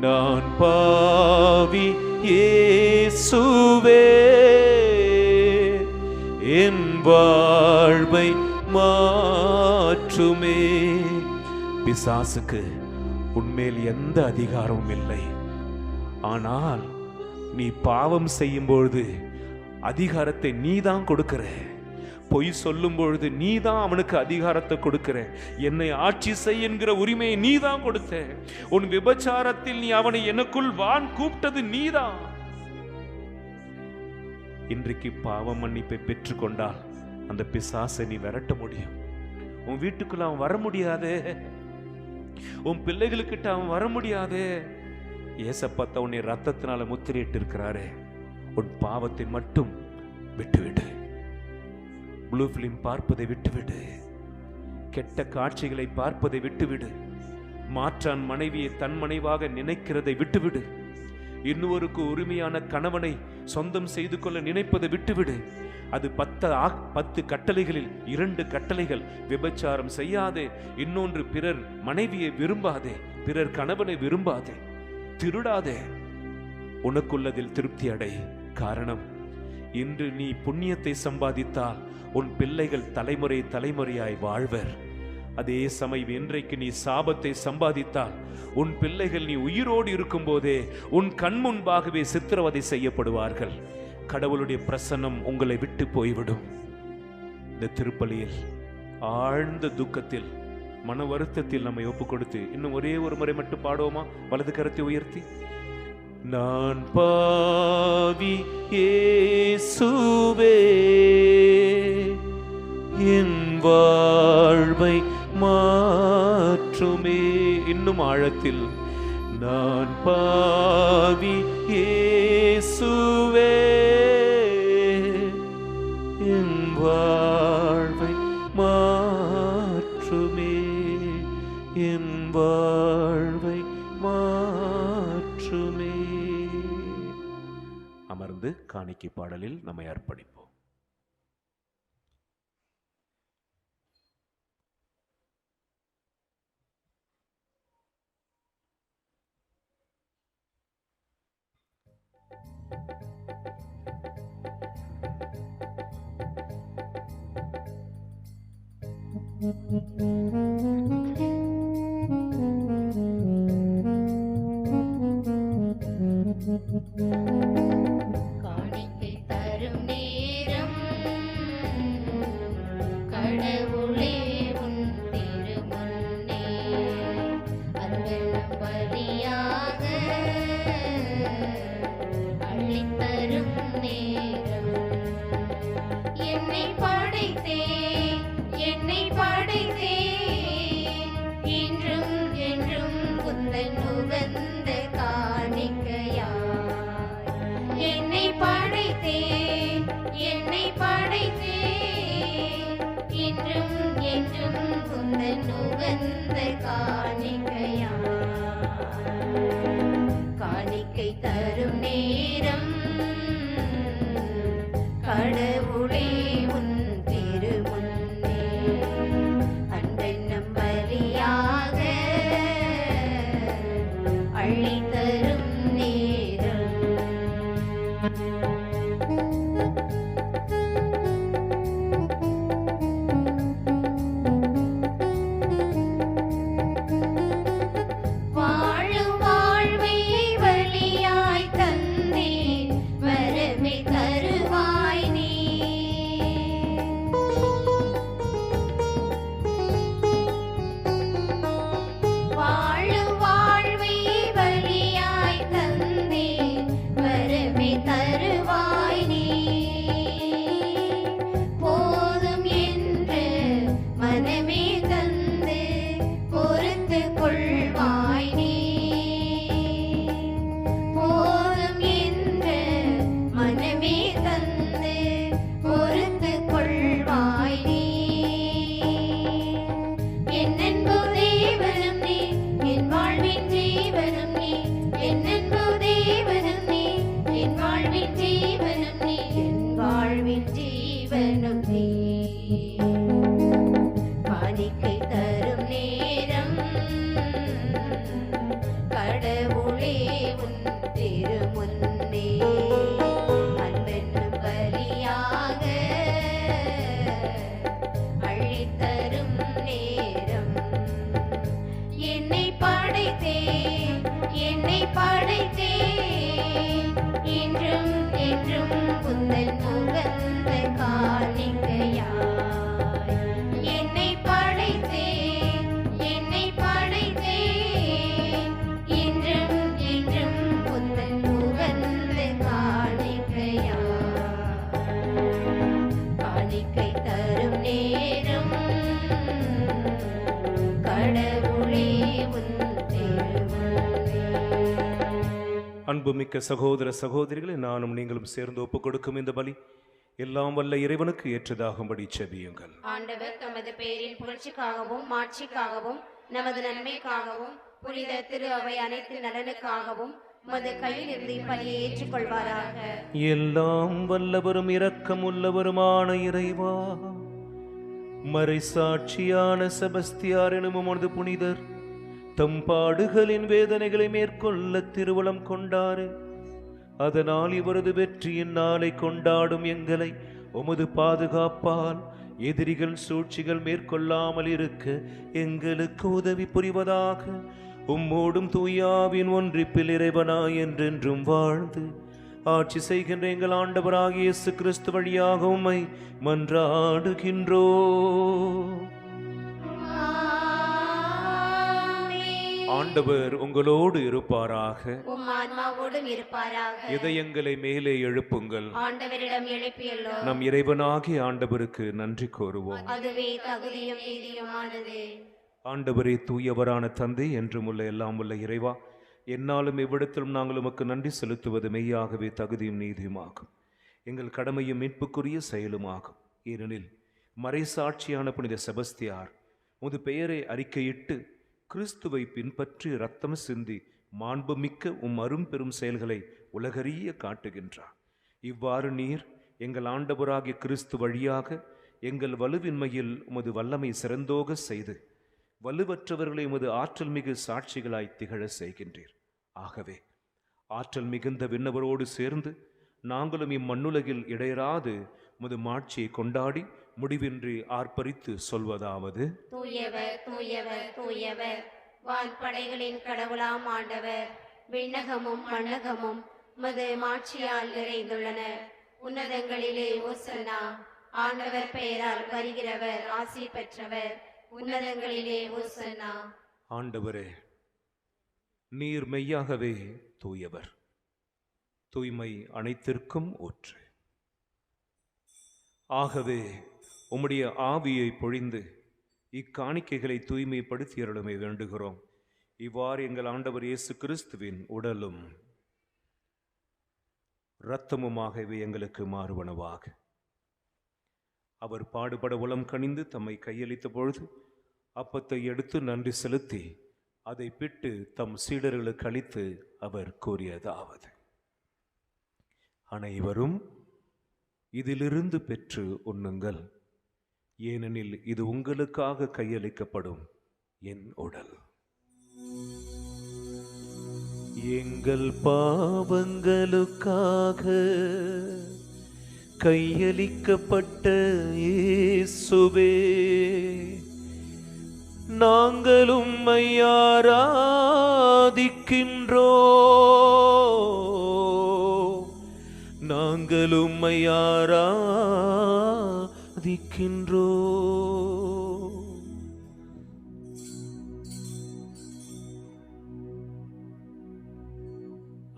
நான் பாவி இயேசுவே, என் வாழ்வை மாற்றுமே. பிசாசுக்கு உன்மேல் எந்த அதிகாரமும் இல்லை. ஆனால் நீ பாவம் செய்யும் பொழுது அதிகாரத்தை நீதான் கொடுக்கிற. பொய் சொல்லும் பொழுது நீதான் அவனுக்கு அதிகாரத்தை கொடுக்கிற. என்னை ஆட்சி செய் என்கிற உரிமையை நீதான் கொடுத்த. உன் விபச்சாரத்தில் நீ அவனை எனக்குள் வான் கூப்பிட்டது நீதான். இன்றைக்கு பாவ மன்னிப்பை பெற்றுக்கொண்டால் அந்த பிசாசை நீ விரட்ட முடியும். உன் வீட்டுக்குள்ள அவன் வர முடியாது, உன் பிள்ளைகளுக்கிட்ட அவன் வர முடியாது. ஏசப்பா உன்னை ரத்தத்தினால முத்திரையிட்டு இருக்கிறாரே, உன் பாவத்தை மட்டும் விட்டுவிடு. ப்ளூ பிலிம் பார்ப்பதை விட்டுவிடு, கெட்ட காட்சிகளை பார்ப்பதை விட்டுவிடு, மாற்றான் மனைவியை தன் மனைவாக நினைக்கிறதை விட்டுவிடு, இன்னொருக்கு உரிமையான கணவனை சொந்தம் செய்து கொள்ள நினைப்பதை விட்டுவிடு. அது 10 கட்டளைகளில் 2 கட்டளைகள். விபச்சாரம் செய்யாதே, இன்னொன்று பிறர் மனைவியை விரும்பாதே, பிறர் கணவனை விரும்பாதே, திருடாதே, உனக்குள்ளதில் திருப்தி அடை. காரணம், இன்று நீ புண்ணியத்தை சம்பாதித்தால் உன் பிள்ளைகள் தலைமுறை தலைமுறையாய் வாழ்வர். அதே சமயம் இன்றைக்கு நீ சாபத்தை சம்பாதித்தால் உன் பிள்ளைகள் நீ உயிரோடு இருக்கும் போதே உன் கண் முன்பாகவே சித்திரவதை செய்யப்படுவார்கள். கடவுளுடைய பிரசன்னம் உங்களை விட்டு போய்விடும். இந்த திருப்பலியில் ஆழ்ந்த துக்கத்தில், மன வருத்தத்தில் நம்மை ஒப்பு கொடுத்து இன்னும் ஒரே ஒரு முறை மட்டும் பாடுவோமா? வலது கரத்தை உயர்த்தி, நான் பாவி இயேசுவே, என் வாழ்வை மாற்றுமே. இன்னும் ஆழத்தில், நான் பாவி இயேசுவே, என் வாழ்வை மாற்றுமே, என் வாழ்வை மாற்றுமே. அமர்ந்து காணிக்கை பாடலில் நம்மை அர்ப்பணிப்போம். காணிக்கை தரும் நேரம் கடவுளே உன் திருமுன்னே அருளெனும் பலியாக அள்ளித்தரும் நேரம். என்னை படைத்தே உகந்த காணிக்கையா காணிக்கை தரும் நேரம் கடவுளே உன் திருமுன்னே அன்பென்னும் பலியாக அள்ளி தரும் நேரம் வாழும் வாழ்வை வழியாய் தந்தேன் வரமே தருவாய் நீ வாழும் வாழ்வை வழியாய் தந்தேன் வரமே தருவாய் நீ போதும் என்று மனமே தந்து பொறுத்து கொள்வாய் நீ போதும் என்று மனமே தந்து பொறுத்து கொள்வாய் நீ என் அன்பு தேவனும் நீ என் வாழ்வின் ஜீவனும் நீ என் அன்பு தேவனும் நீ என் வாழ்வின் ஜீவனும் நீ என் வாழ்வின் ஜீவனும் நீ காணிக்கை தரும் நேரம் கடவுளே உன் திருமுன்னே அன்பென்னும் பலியாக அள்ளித் தரும் நேரம் என்னை படைத்தேன் என்றும் என்றும் உந்தன் உகந்த காணிக்கையாய் என்னை படைத்தேன் என்றும் என்றும் உந்தன் உகந்த காணிக்கையாய் காணிக்கை தரும் நேரம் கடவுளே உன் திருமுன்னே அன்புமிக்க சகோதர சகோதரிகளை நானும் நீங்களும் சேர்ந்து ஒப்புக் கொடுக்கும் இந்த பலி எல்லாம் வல்ல இறைவனுக்கு ஏற்றதாகும்படி செபியுங்கள். ஆண்டவர் தமது பெயரின் புகழ்ச்சிக்காகவும் மாட்சிக்காகவும் நமது நன்மைக்காகவும் புனித திரு அவை அனைத்து நலனுக்காகவும் உமது கையில் இருந்து இப்பலியை ஏற்றுக்கொள்வாராக. எல்லாம் வல்லவரும் இரக்கம் உள்ளவருமான இறைவா, மறைசாட்சியான செபஸ்தியார் எனும் உமது புனிதர் தம் பாடுகளின் வேதனைகளை மேற்கொள்ள திருவுளம் கொண்டாரு. அதனால் இவரது வெற்றியின் நாளை கொண்டாடும் எங்களை உமது பாதுகாப்பால் எதிரிகள் சூழ்ச்சிகள் மேற்கொள்ளாமல் இருக்க எங்களுக்கு உதவி புரிவதாக. உம்மோடும் தூயாவின் ஒன்றிப்பில் இறைவனாய் என்றென்றும் வாழ்ந்து ஆட்சி செய்கின்ற எங்கள் ஆண்டவராகிய இயேசு கிறிஸ்து வழியாக உம்மை மன்றாடுகின்றோ. ஆண்டவர் உங்களோடு இருப்பாராக. உம் ஆன்மாவோடும் இருப்பாராக. இதயங்களை மேலே எழுப்புங்கள். ஆண்டவரிடம் எழுப்பியுள்ளோம். நம் இறைவனாகிய ஆண்டவருக்கு நன்றி கூறுவோம். அதுவே தகுதியும் நீதியுமானது. ஆண்டவரே, தூயவரான தந்தை, என்றும் உள்ள எல்லாம் உள்ள இறைவா, என்னாலும் எவ்விடத்திலும் நாங்கள் உமக்கு நன்றி செலுத்துவது மெய்யாகவே தகுதியும் நீதியுமாகும், எங்கள் கடமையும் மீட்புக்குரிய செயலுமாகும். ஏனெனில் மறைசாட்சியான புனித செபஸ்தியார் உமது பெயரை அறிக்கையிட்டு கிறிஸ்துவை பின்பற்றி இரத்தம் சிந்தி மாண்புமிக்க உம் அரும்பெரும் செயல்களை உலகறிய காட்டுகின்றார். இவ்வாறு நீர் எங்கள் ஆண்டவராகிய கிறிஸ்து வழியாக எங்கள் வலுவின்மையில் உமது வல்லமை சிறந்தோக செய்து வலுவற்றவர்களை உமது ஆற்றல் மிகு சாட்சிகளாய் திகழ செய்கின்றீர். ஆகவே ஆற்றல் மிகுந்த விண்ணவரோடு சேர்ந்து நாங்களும் இம்மண்ணுலகில் இடையராது உமது மாட்சியை கொண்டாடி முடிவின்றி ஆர்ப்பரித்து சொல்வதாவது: தூயவர் தூயவர் தூயவர், வான்படைகளின் கடவுளாம் ஆண்டவர். விண்ணகமும் மண்ணகமும் உமது மாட்சியால் நிறைந்துள்ளன. உன்னதங்களிலே ஓசன்னா. ஆண்டவர் பெயரால் வருகிறவர் ஆசி பெற்றவர். உன்னதங்களிலே ஓசன்னா. ஆண்டவரே, நீர் மெய்யாகவே தூயவர், தூய்மை அனைத்திற்கும் ஊற்று. ஆகவே உம்முடைய ஆவியை பொழிந்து இக்காணிக்கைகளை தூய்மைப்படுத்தியருளுமை வேண்டுகிறோம். இவ்வாறு எங்கள் ஆண்டவர் இயேசு கிறிஸ்துவின் உடலும் இரத்தமுமாகவே எங்களுக்கு மாறுவனவாக. அவர் பாடுபட உளம் கனிந்து தம்மை கையளித்த பொழுது அப்பத்தை எடுத்து நன்றி செலுத்தி அதை பிட்டு தம் சீடர்களுக்கு அளித்து அவர் கூறியதாவது: அனைவரும் இதிலிருந்து பெற்று உண்ணுங்கள், ஏனெனில் இது உங்களுக்காக கையளிக்கப்படும் என் உடல். எங்கள் பாவங்களுக்காக கையளிக்கப்பட்ட இயேசுவே, நாங்கள் உம்மை ஆராதிக்கின்றோம், நாங்கள் உம்மை ஆராதிக்கின்றோம்.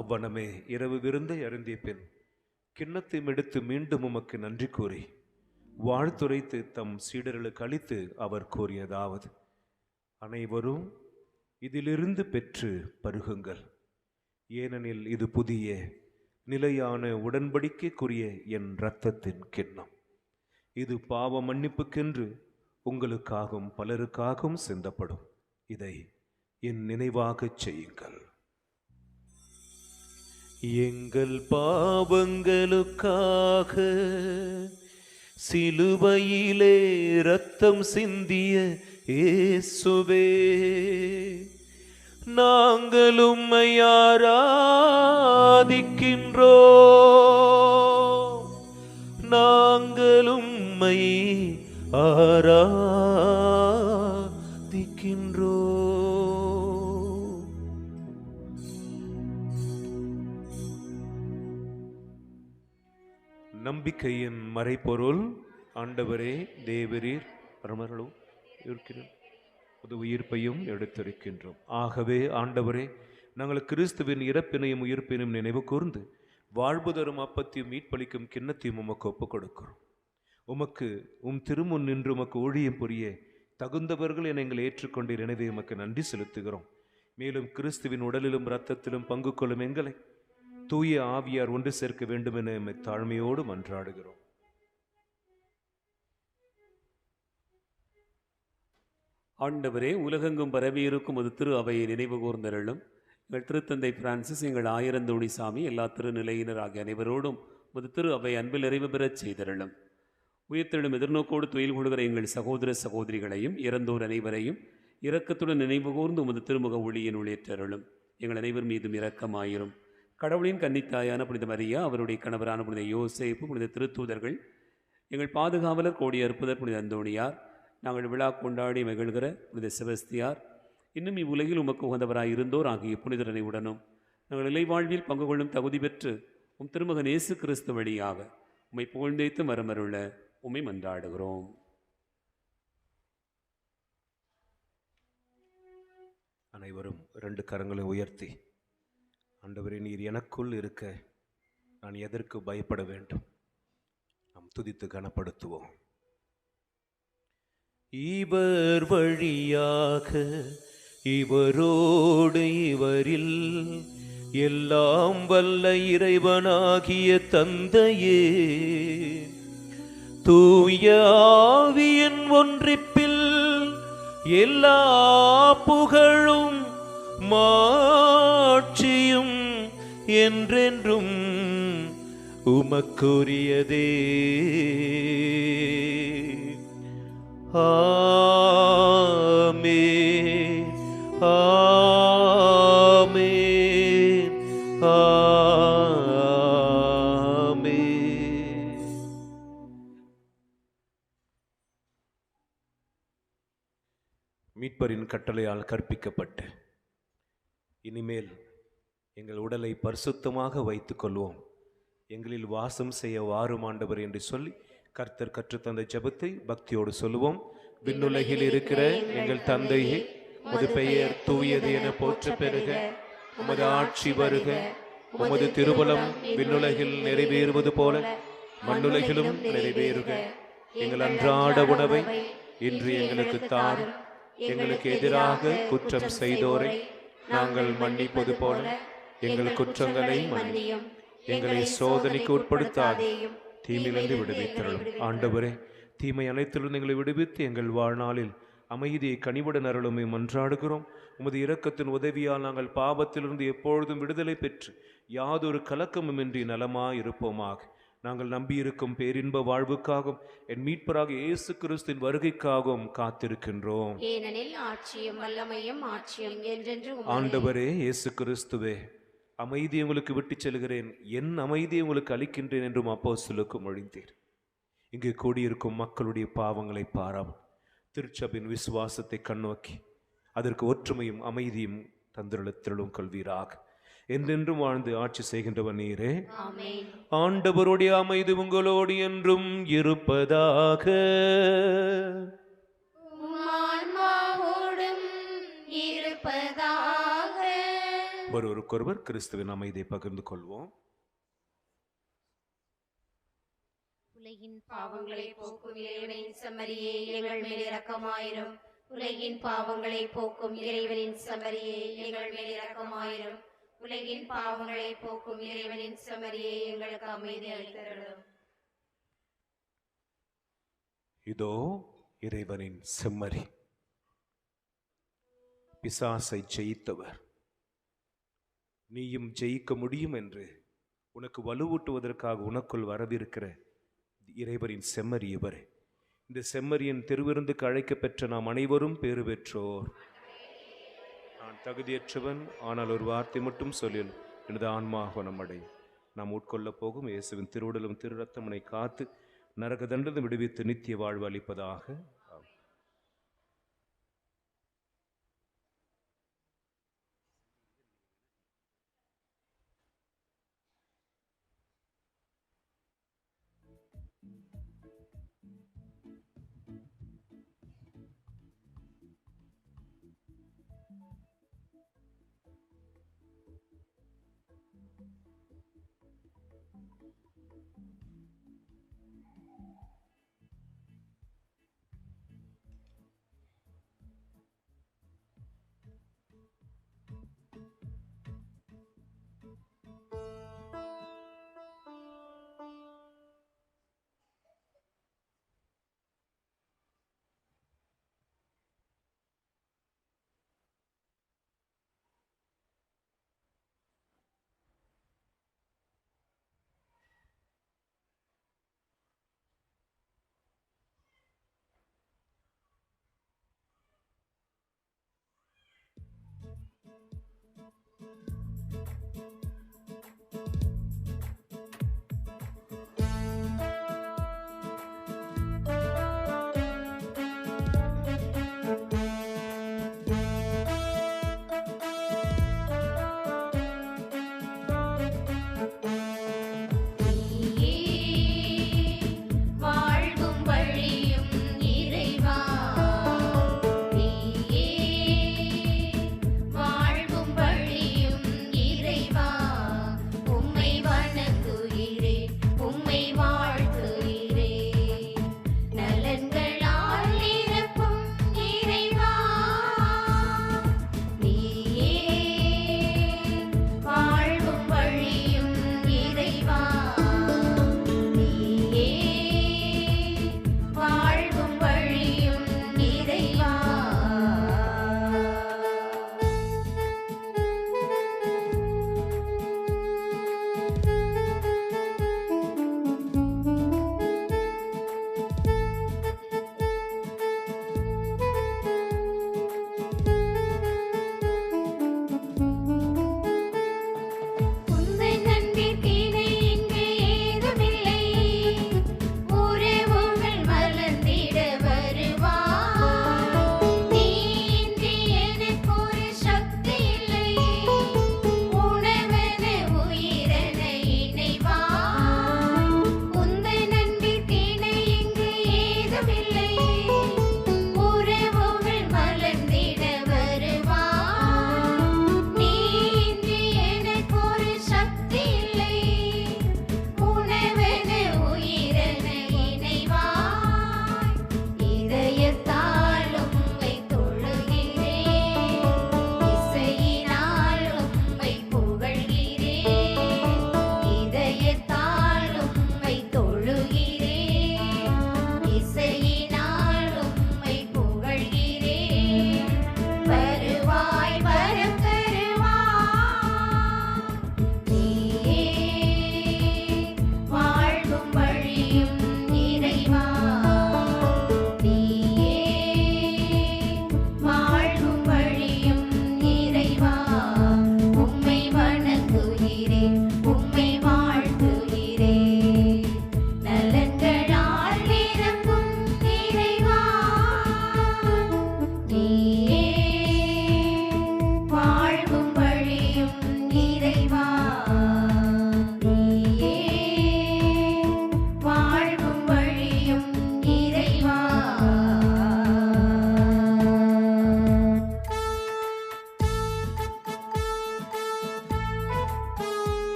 அவ்வனமே இரவு விருந்தை அருந்திய பின் கிண்ணத்தையும் எடுத்து மீண்டும் உமக்கு நன்றி கூறி வாழ்த்துரைத்து தம் சீடர்களுக்கு அளித்து அவர் கூறியதாவது: அனைவரும் இதிலிருந்து பெற்று பருகுங்கள், ஏனெனில் இது புதிய நிலையான உடன்படிக்கைக்குரிய என் இரத்தத்தின் கிண்ணம். இது பாவ மன்னிப்புக்கென்று உங்களுக்காகவும் பலருக்காகவும் சிந்தப்படும். இதை என் நினைவாகச் செய்யுங்கள். எங்கள் பாவங்களுக்காக சிலுவையிலே இரத்தம் சிந்திய இயேசுவே, நாங்கள் உம்மை ஆராதிக்கின்றோம், நாங்கள் உம்மை ஆராதிக்கின்றோம். நம்பிக்கையின் மறைபொருள். ஆண்டவரே, தேவரீர் பரமர்களும் புது உயிர்ப்பையும் எடுத்திருக்கின்றோம். ஆகவே ஆண்டவரே, நாங்கள் கிறிஸ்துவின் இறப்பினையும் உயிர்ப்பினையும் நினைவு கூர்ந்து வாழ்வு தரும் அப்பத்தையும் மீட்பளிக்கும் கிண்ணத்தையும் உமக்கு ஒப்புக் கொடுக்கிறோம். உமக்கு திருமுன் நின்று உமக்கு ஊழியம் புரிய தகுந்தவர்கள் என எங்களை ஏற்றுக்கொண்டீர். எனவே உமக்கு நன்றி செலுத்துகிறோம். மேலும் கிறிஸ்துவின் உடலிலும் இரத்தத்திலும் பங்கு கொள்ளும் எங்களை தூய ஆவியார் ஒன்று சேர்க்க வேண்டும் என எம்மை தாழ்மையோடு மன்றாடுகிறோம். ஆண்டவரே, உலகெங்கும் பரவியிருக்கும் ஒரு திரு அவையை நினைவு கூர்ந்தருளும். எங்கள் திருத்தந்தை பிரான்சிஸ், எங்கள் ஆயிரந்தோணிசாமி, எல்லா திருநிலையினர் ஆகிய அனைவரோடும் ஒரு திரு அவை அன்பில் நிறைவு பெறச் செய்தருளும். உயிர்த்தெழும் எதிர்நோக்கோடு துயில் கொள்கிற எங்கள் சகோதர சகோதரிகளையும் இறந்தோர் அனைவரையும் இரக்கத்துடன் நினைவு கூர்ந்து உமது திருமுக ஒளியின் ஒளியேற்றருளும். எங்கள் அனைவர் மீதும் இரக்கமாயிரும். கடவுளின் கன்னித்தாயான புனித மரியா, அவருடைய கணவரான புனித யோசேப்பு, புனித திருத்தூதர்கள், எங்கள் பாதுகாவலர் கோடி அற்புதர் புனித அந்தோணியார், நாங்கள் விழா கொண்டாடி மகிழ்கிற புனித செபஸ்தியார், இன்னும் இவ்வுலகில் உமக்கு உகந்தவராய் இருந்தோர் ஆகிய புனிதரனை உடனும் நாங்கள் இலைவாழ்வில் பங்கு கொள்ளும் தகுதி பெற்று உம் திருமகன் இயேசு கிறிஸ்து வழியாக உம்மை புகழ்ந்தேத்து மரமருள உம்மை மன்றாடுகிறோம். அனைவரும் 2 கரங்களை உயர்த்தி, ஆண்டவரே, நீர் எனக்குள் இருக்க நான் எதற்கு பயப்பட வேண்டும்? நாம் துதித்து கனப்படுத்துவோம். இவர் வழியாக இவரோடு இவரில் எல்லாம் வல்ல இறைவனாகிய தந்தையே, தூய ஆவியின் ஒன்றிப்பில் எல்லா புகழும் மாட்சியும் என்றென்றும் உமக்குரியதே. ஆமென், ஆமென், ஆமென். மீட்பரின் கட்டளையால் கற்பிக்கப்பட்டு இனிமேல் எங்கள் உடலை பரிசுத்தமாக வைத்துக் கொள்வோம். எங்களில் வாசம் செய்ய வாரும் ஆண்டவர் என்று சொல்லி கர்த்தர் கற்றுத்தந்த ஜெபத்தை பக்தியோடு சொல்லுவோம். விண்ணுலகில் இருக்கிற எங்கள் தந்தையே, உமது பெயர் தூயது என போற்ற பெறுக. உமது ஆட்சி வருக. உமது திருவுளம் விண்ணுலகில் நிறைவேறுவது போல மண்ணுலகிலும் நிறைவேறுக. எங்கள் அன்றாட உணவை இன்று எங்களுக்கு தாரும். எங்களுக்கு எதிராக குற்றம் செய்தோரை நாங்கள் மன்னிப்பது போல எங்கள் குற்றங்களை மன்னியும். எங்களை சோதனைக்கு உட்படுத்தாதேயும், தீமையிலிருந்து விடுவித்தருளும். ஆண்டவரே, தீமை அனைத்திலும் எங்களை விடுவித்து எங்கள் வாழ்நாளில் அமைதியை கனிவுடன் அருளுமை மன்றாடுகிறோம். உமது இரக்கத்தின் உதவியால் நாங்கள் பாவத்திலிருந்து எப்பொழுதும் விடுதலை பெற்று யாதொரு கலக்கமுமின்றி நலமாய் இருப்போமாக. நாங்கள் நம்பியிருக்கும் பேரின்ப வாழ்வுக்காகவும் என் மீட்பராக இயேசு கிறிஸ்துவின் வருகைக்காகவும் காத்திருக்கின்றோம். ஏனெனில் ஆட்சியும் வல்லமையும் ஆட்சியும் என்றென்று உமதே. ஆண்டவரே இயேசு கிறிஸ்துவே, அமைதி உங்களுக்கு விட்டுச் செல்கிறேன், என் அமைதியை உங்களுக்கு அளிக்கின்றேன் என்றும் அப்போஸ்தலருக்கு மொழிந்தீர். இங்கு கூடியிருக்கும் மக்களுடைய பாவங்களை பாராமல் திருச்சபையின் விசுவாசத்தை கண்ணோக்கி அதற்கு ஒற்றுமையும் அமைதியும் தந்திரத்திலும் கொள்வீராக. என்றென்றும் வாழ்ந்து ஆட்சி செய்கின்றவர் நீரே. ஆமென். ஆண்டவருடைய அமைதி உங்களோடு என்றும் இருப்பதாக. உம் ஆன்மாவோடும் இருப்பதாக. ஒருவருக்கொருவர் கிறிஸ்துவின் அமைதியை பகிர்ந்து கொள்வோம். உலகின் பாவங்களை போக்கும் இறைவனின் செம்மறியே எங்கள் மேல் இரக்கமாயிரும். உலகின் பாவங்களை போக்கும் இறைவனின் செம்மறியே எங்கள் மேல் இரக்கமாயிரும். உலகின் பாவங்களை போக்கும் இறைவனின் செம்மறியே எங்களுக்கு அமைதி அளித்தருளும். இதோ இறைவனின் செம்மறி, பிசாசை ஜெயித்தவர். நீயும் ஜெயிக்க முடியும் என்று உனக்கு வலுவூட்டுவதற்காக உனக்குள் வரவிருக்கிற இறைவனின் செம்மறி இவரே. இந்த செம்மறியின் திருவிருந்துக்கு அழைக்க பெற்ற நாம் அனைவரும் பேறு பெற்றோர். நான் தகுதியற்றவன், ஆனால் ஒரு வார்த்தை மட்டும் சொல்லில் எனது ஆன்மா குணமடையும். நாம் உட்கொள்ளப் போகும் இயேசுவின் திருவுடலும் திரு ரத்தமனை காத்து நரக தண்டனை விடுவித்து நித்திய வாழ்வு அளிப்பதாக.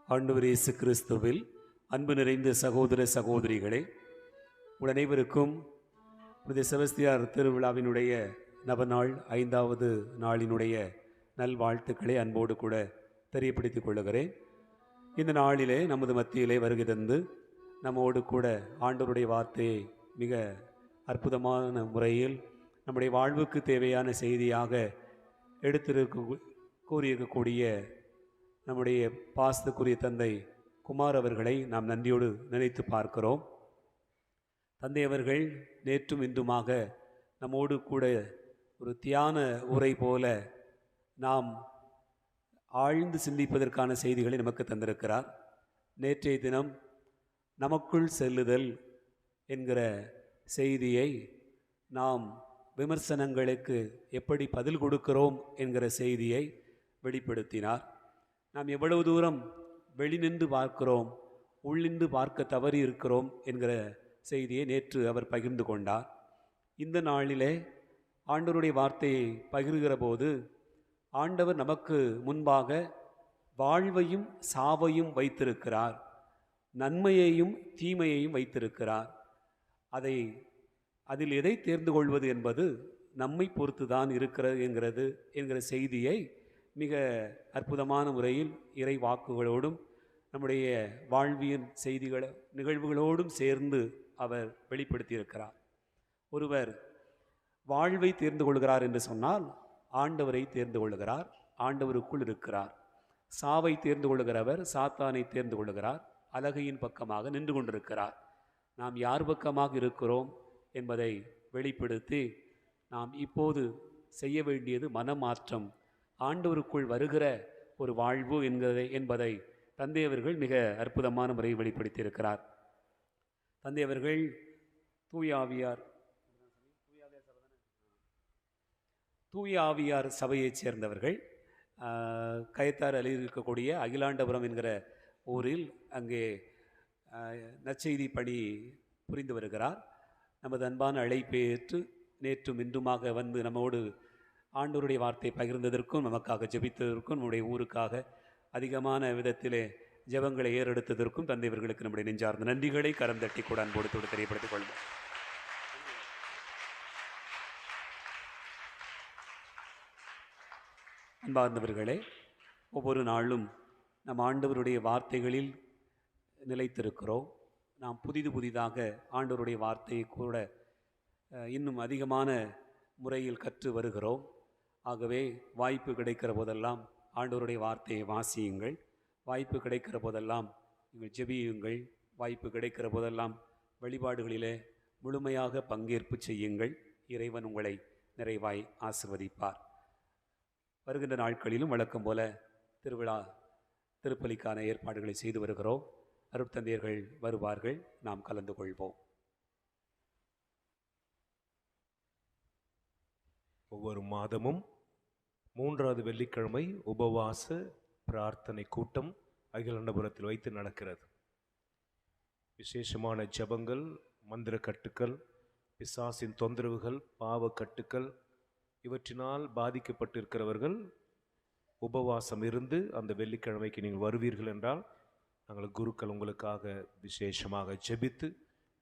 ஆண்டவர் இயேசு கிறிஸ்துவில் அன்பு நிறைந்த சகோதர சகோதரிகளே, உங்கள் அனைவருக்கும் புனித செபஸ்தியார் திருவிழாவினுடைய நவநாள் 5வது நாளினுடைய நல்வாழ்த்துக்களை அன்போடு கூட தெரியப்படுத்திக் கொள்ளுகிறேன். இந்த நாளிலே நமது மத்தியிலே வருகை தந்து நம்மோடு கூட ஆண்டவருடைய வார்த்தையை மிக அற்புதமான முறையில் நம்முடைய வாழ்வுக்கு தேவையான செய்தியாக கூறியிருக்கக்கூடிய நம்முடைய பாசத்துக்குரிய தந்தை குமார் அவர்களை நாம் நன்றியோடு நினைத்து பார்க்கிறோம். தந்தை அவர்கள் நேற்றும் இன்றுமாக நம்மோடு கூட ஒரு தியான உரை போல நாம் ஆழ்ந்து சிந்திப்பதற்கான செய்திகளை நமக்கு தந்திருக்கிறார். நேற்றைய தினம் நமக்குள் செல்லுதல் என்கிற செய்தியை நாம் விமர்சனங்களுக்கு எப்படி பதில் கொடுக்கிறோம் என்கிற செய்தியை வெளிப்படுத்தினார். நாம் எவ்வளவு தூரம் வெளிநின்று பார்க்கிறோம், உள்ளின்று பார்க்க தவறி இருக்கிறோம் என்கிற செய்தியை நேற்று அவர் பகிர்ந்து கொண்டார். இந்த நாளிலே ஆண்டவருடைய வார்த்தையை பகிர்கிற போது ஆண்டவர் நமக்கு முன்பாக வாழ்வையும் சாவையும் வைத்திருக்கிறார், நன்மையையும் தீமையையும் வைத்திருக்கிறார். அதில் எதை தேர்ந்து கொள்வது என்பது நம்மை பொறுத்து தான் இருக்கிறது என்கிற செய்தியை மிக அற்புதமான முறையில் இறை வாக்குகளோடும் நம்முடைய வாழ்வியல் நிகழ்வுகளோடும் சேர்ந்து அவர் வெளிப்படுத்தியிருக்கிறார். ஒருவர் வாழ்வை தேர்ந்து கொள்கிறார் என்று சொன்னால் ஆண்டவரை தேர்ந்து கொள்கிறார், ஆண்டவருக்குள் இருக்கிறார். சாவை தேர்ந்து கொள்கிறவர் சாத்தானை தேர்ந்து கொள்கிறார், அலகையின் பக்கமாக நின்று கொண்டிருக்கிறார். நாம் யார் பக்கமாக இருக்கிறோம் என்பதை வெளிப்படுத்தி நாம் இப்போது செய்ய வேண்டியது மனமாற்றம், ஆண்டவருக்குள் வருகிற ஒரு வாழ்வு என்பதை தந்தை அவர்கள் மிக அற்புதமான முறையில் வெளிப்படுத்தியிருக்கிறார். தந்தை அவர்கள் தூய ஆவியார் சபையைச் சேர்ந்தவர்கள். கயத்தார் அருகில் இருக்கக்கூடிய அகிலாண்டபுரம் என்கிற ஊரில் அங்கே நற்செய்தி பணி புரிந்து வருகிறார். நமது அன்பான அழைப்பை ஏற்று நேற்றும் இன்றுமாக வந்து நம்மோடு ஆண்டவருடைய வார்த்தை பகிர்ந்ததற்கும் நமக்காக ஜெபித்ததற்கும் நம்முடைய ஊருக்காக அதிகமான விதத்திலே ஜெபங்களை ஏறெடுத்ததற்கும் தந்தைவர்களுக்கு நம்முடைய நெஞ்சார்ந்த நன்றிகளை கரம் தட்டி கூட அன்போடு தெரியப்படுத்திக் கொள்வோம். அன்பார்ந்தவர்களே, ஒவ்வொரு நாளும் நம் ஆண்டவருடைய வார்த்தைகளில் நிலைத்திருக்கிறோம். நாம் புதிதாக ஆண்டவருடைய வார்த்தையை கூட இன்னும் அதிகமான முறையில் கற்று வருகிறோம். ஆகவே வாய்ப்பு கிடைக்கிற போதெல்லாம் ஆண்டவருடைய வார்த்தையை வாசியுங்கள், வாய்ப்பு கிடைக்கிற போதெல்லாம் நீங்கள் ஜெபியுங்கள், வாய்ப்பு கிடைக்கிற போதெல்லாம் வழிபாடுகளிலே முழுமையாக பங்கேற்பு செய்யுங்கள். இறைவன் உங்களை நிறைவாய் ஆசிர்வதிப்பார். வருகின்ற நாட்களிலும் வழக்கம் போல திருப்பலிக்கான ஏற்பாடுகளை செய்து வருகிறோம். அருட்தந்தையர்கள் வருவார்கள், நாம் கலந்து கொள்வோம். ஒவ்வொரு மாதமும் 3வது வெள்ளிக்கிழமை உபவாச பிரார்த்தனை கூட்டம் அகிலாண்டபுரத்தில் வைத்து நடக்கிறது. விசேஷமான ஜபங்கள், மந்திர கட்டுக்கள், பிசாசின் தொந்தரவுகள், பாவ கட்டுக்கள் இவற்றினால் பாதிக்கப்பட்டிருக்கிறவர்கள் உபவாசம் இருந்து அந்த வெள்ளிக்கிழமைக்கு நீங்கள் வருவீர்கள் என்றால் நாங்கள் குருக்கள் உங்களுக்காக விசேஷமாக ஜெபித்து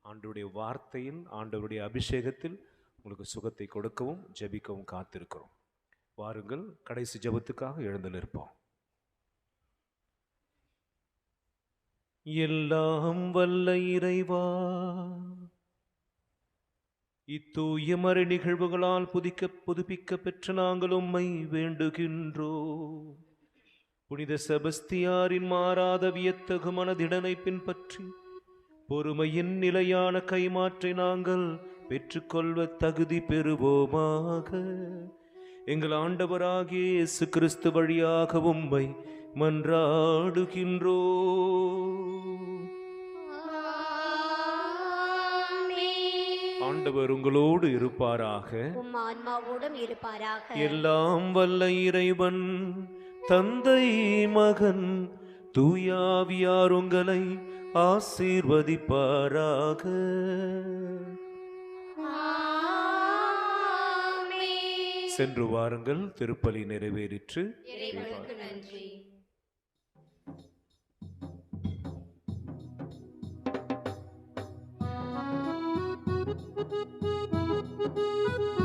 ஆண்டவருடைய வார்த்தையின் ஆண்டவருடைய அபிஷேகத்தில் உங்களுக்கு சுகத்தை கொடுக்கவும் ஜெபிக்கவும் காத்திருக்கிறோம். வாருங்கள், கடைசி ஜெபத்துக்காக எழுந்திருப்போம். எல்லாம் வல்ல இறைவா, இத்தூய மறை நிகழ்வுகளால் புதுப்பிக்க பெற்ற நாங்கள் உம்மை வேண்டுகின்றோம். புனித செபஸ்தியாரின் மாறாத வியத்தகு மனதிடனை பின்பற்றி பொறுமையின் நிலையான கைமாற்றை நாங்கள் பெற்றுக்கொள்வ தகுதி பெறுவோமாக. எங்கள் ஆண்டவராகிய இயேசு கிறிஸ்து வழியாக உம்மை மன்றாடுகின்றோம். ஆண்டவர் உங்களோடு இருப்பாராக, உம் ஆன்மாவோடும் இருப்பாராக. எல்லாம் வல்ல இறைவன் தந்தை, மகன், தூயாவியார் உங்களை ஆசீர்வதிப்பாராக. சென்று வாருங்கள், திருப்பலி நிறைவேறிற்று. இறைவனுக்கு நன்றி. ஆமென்.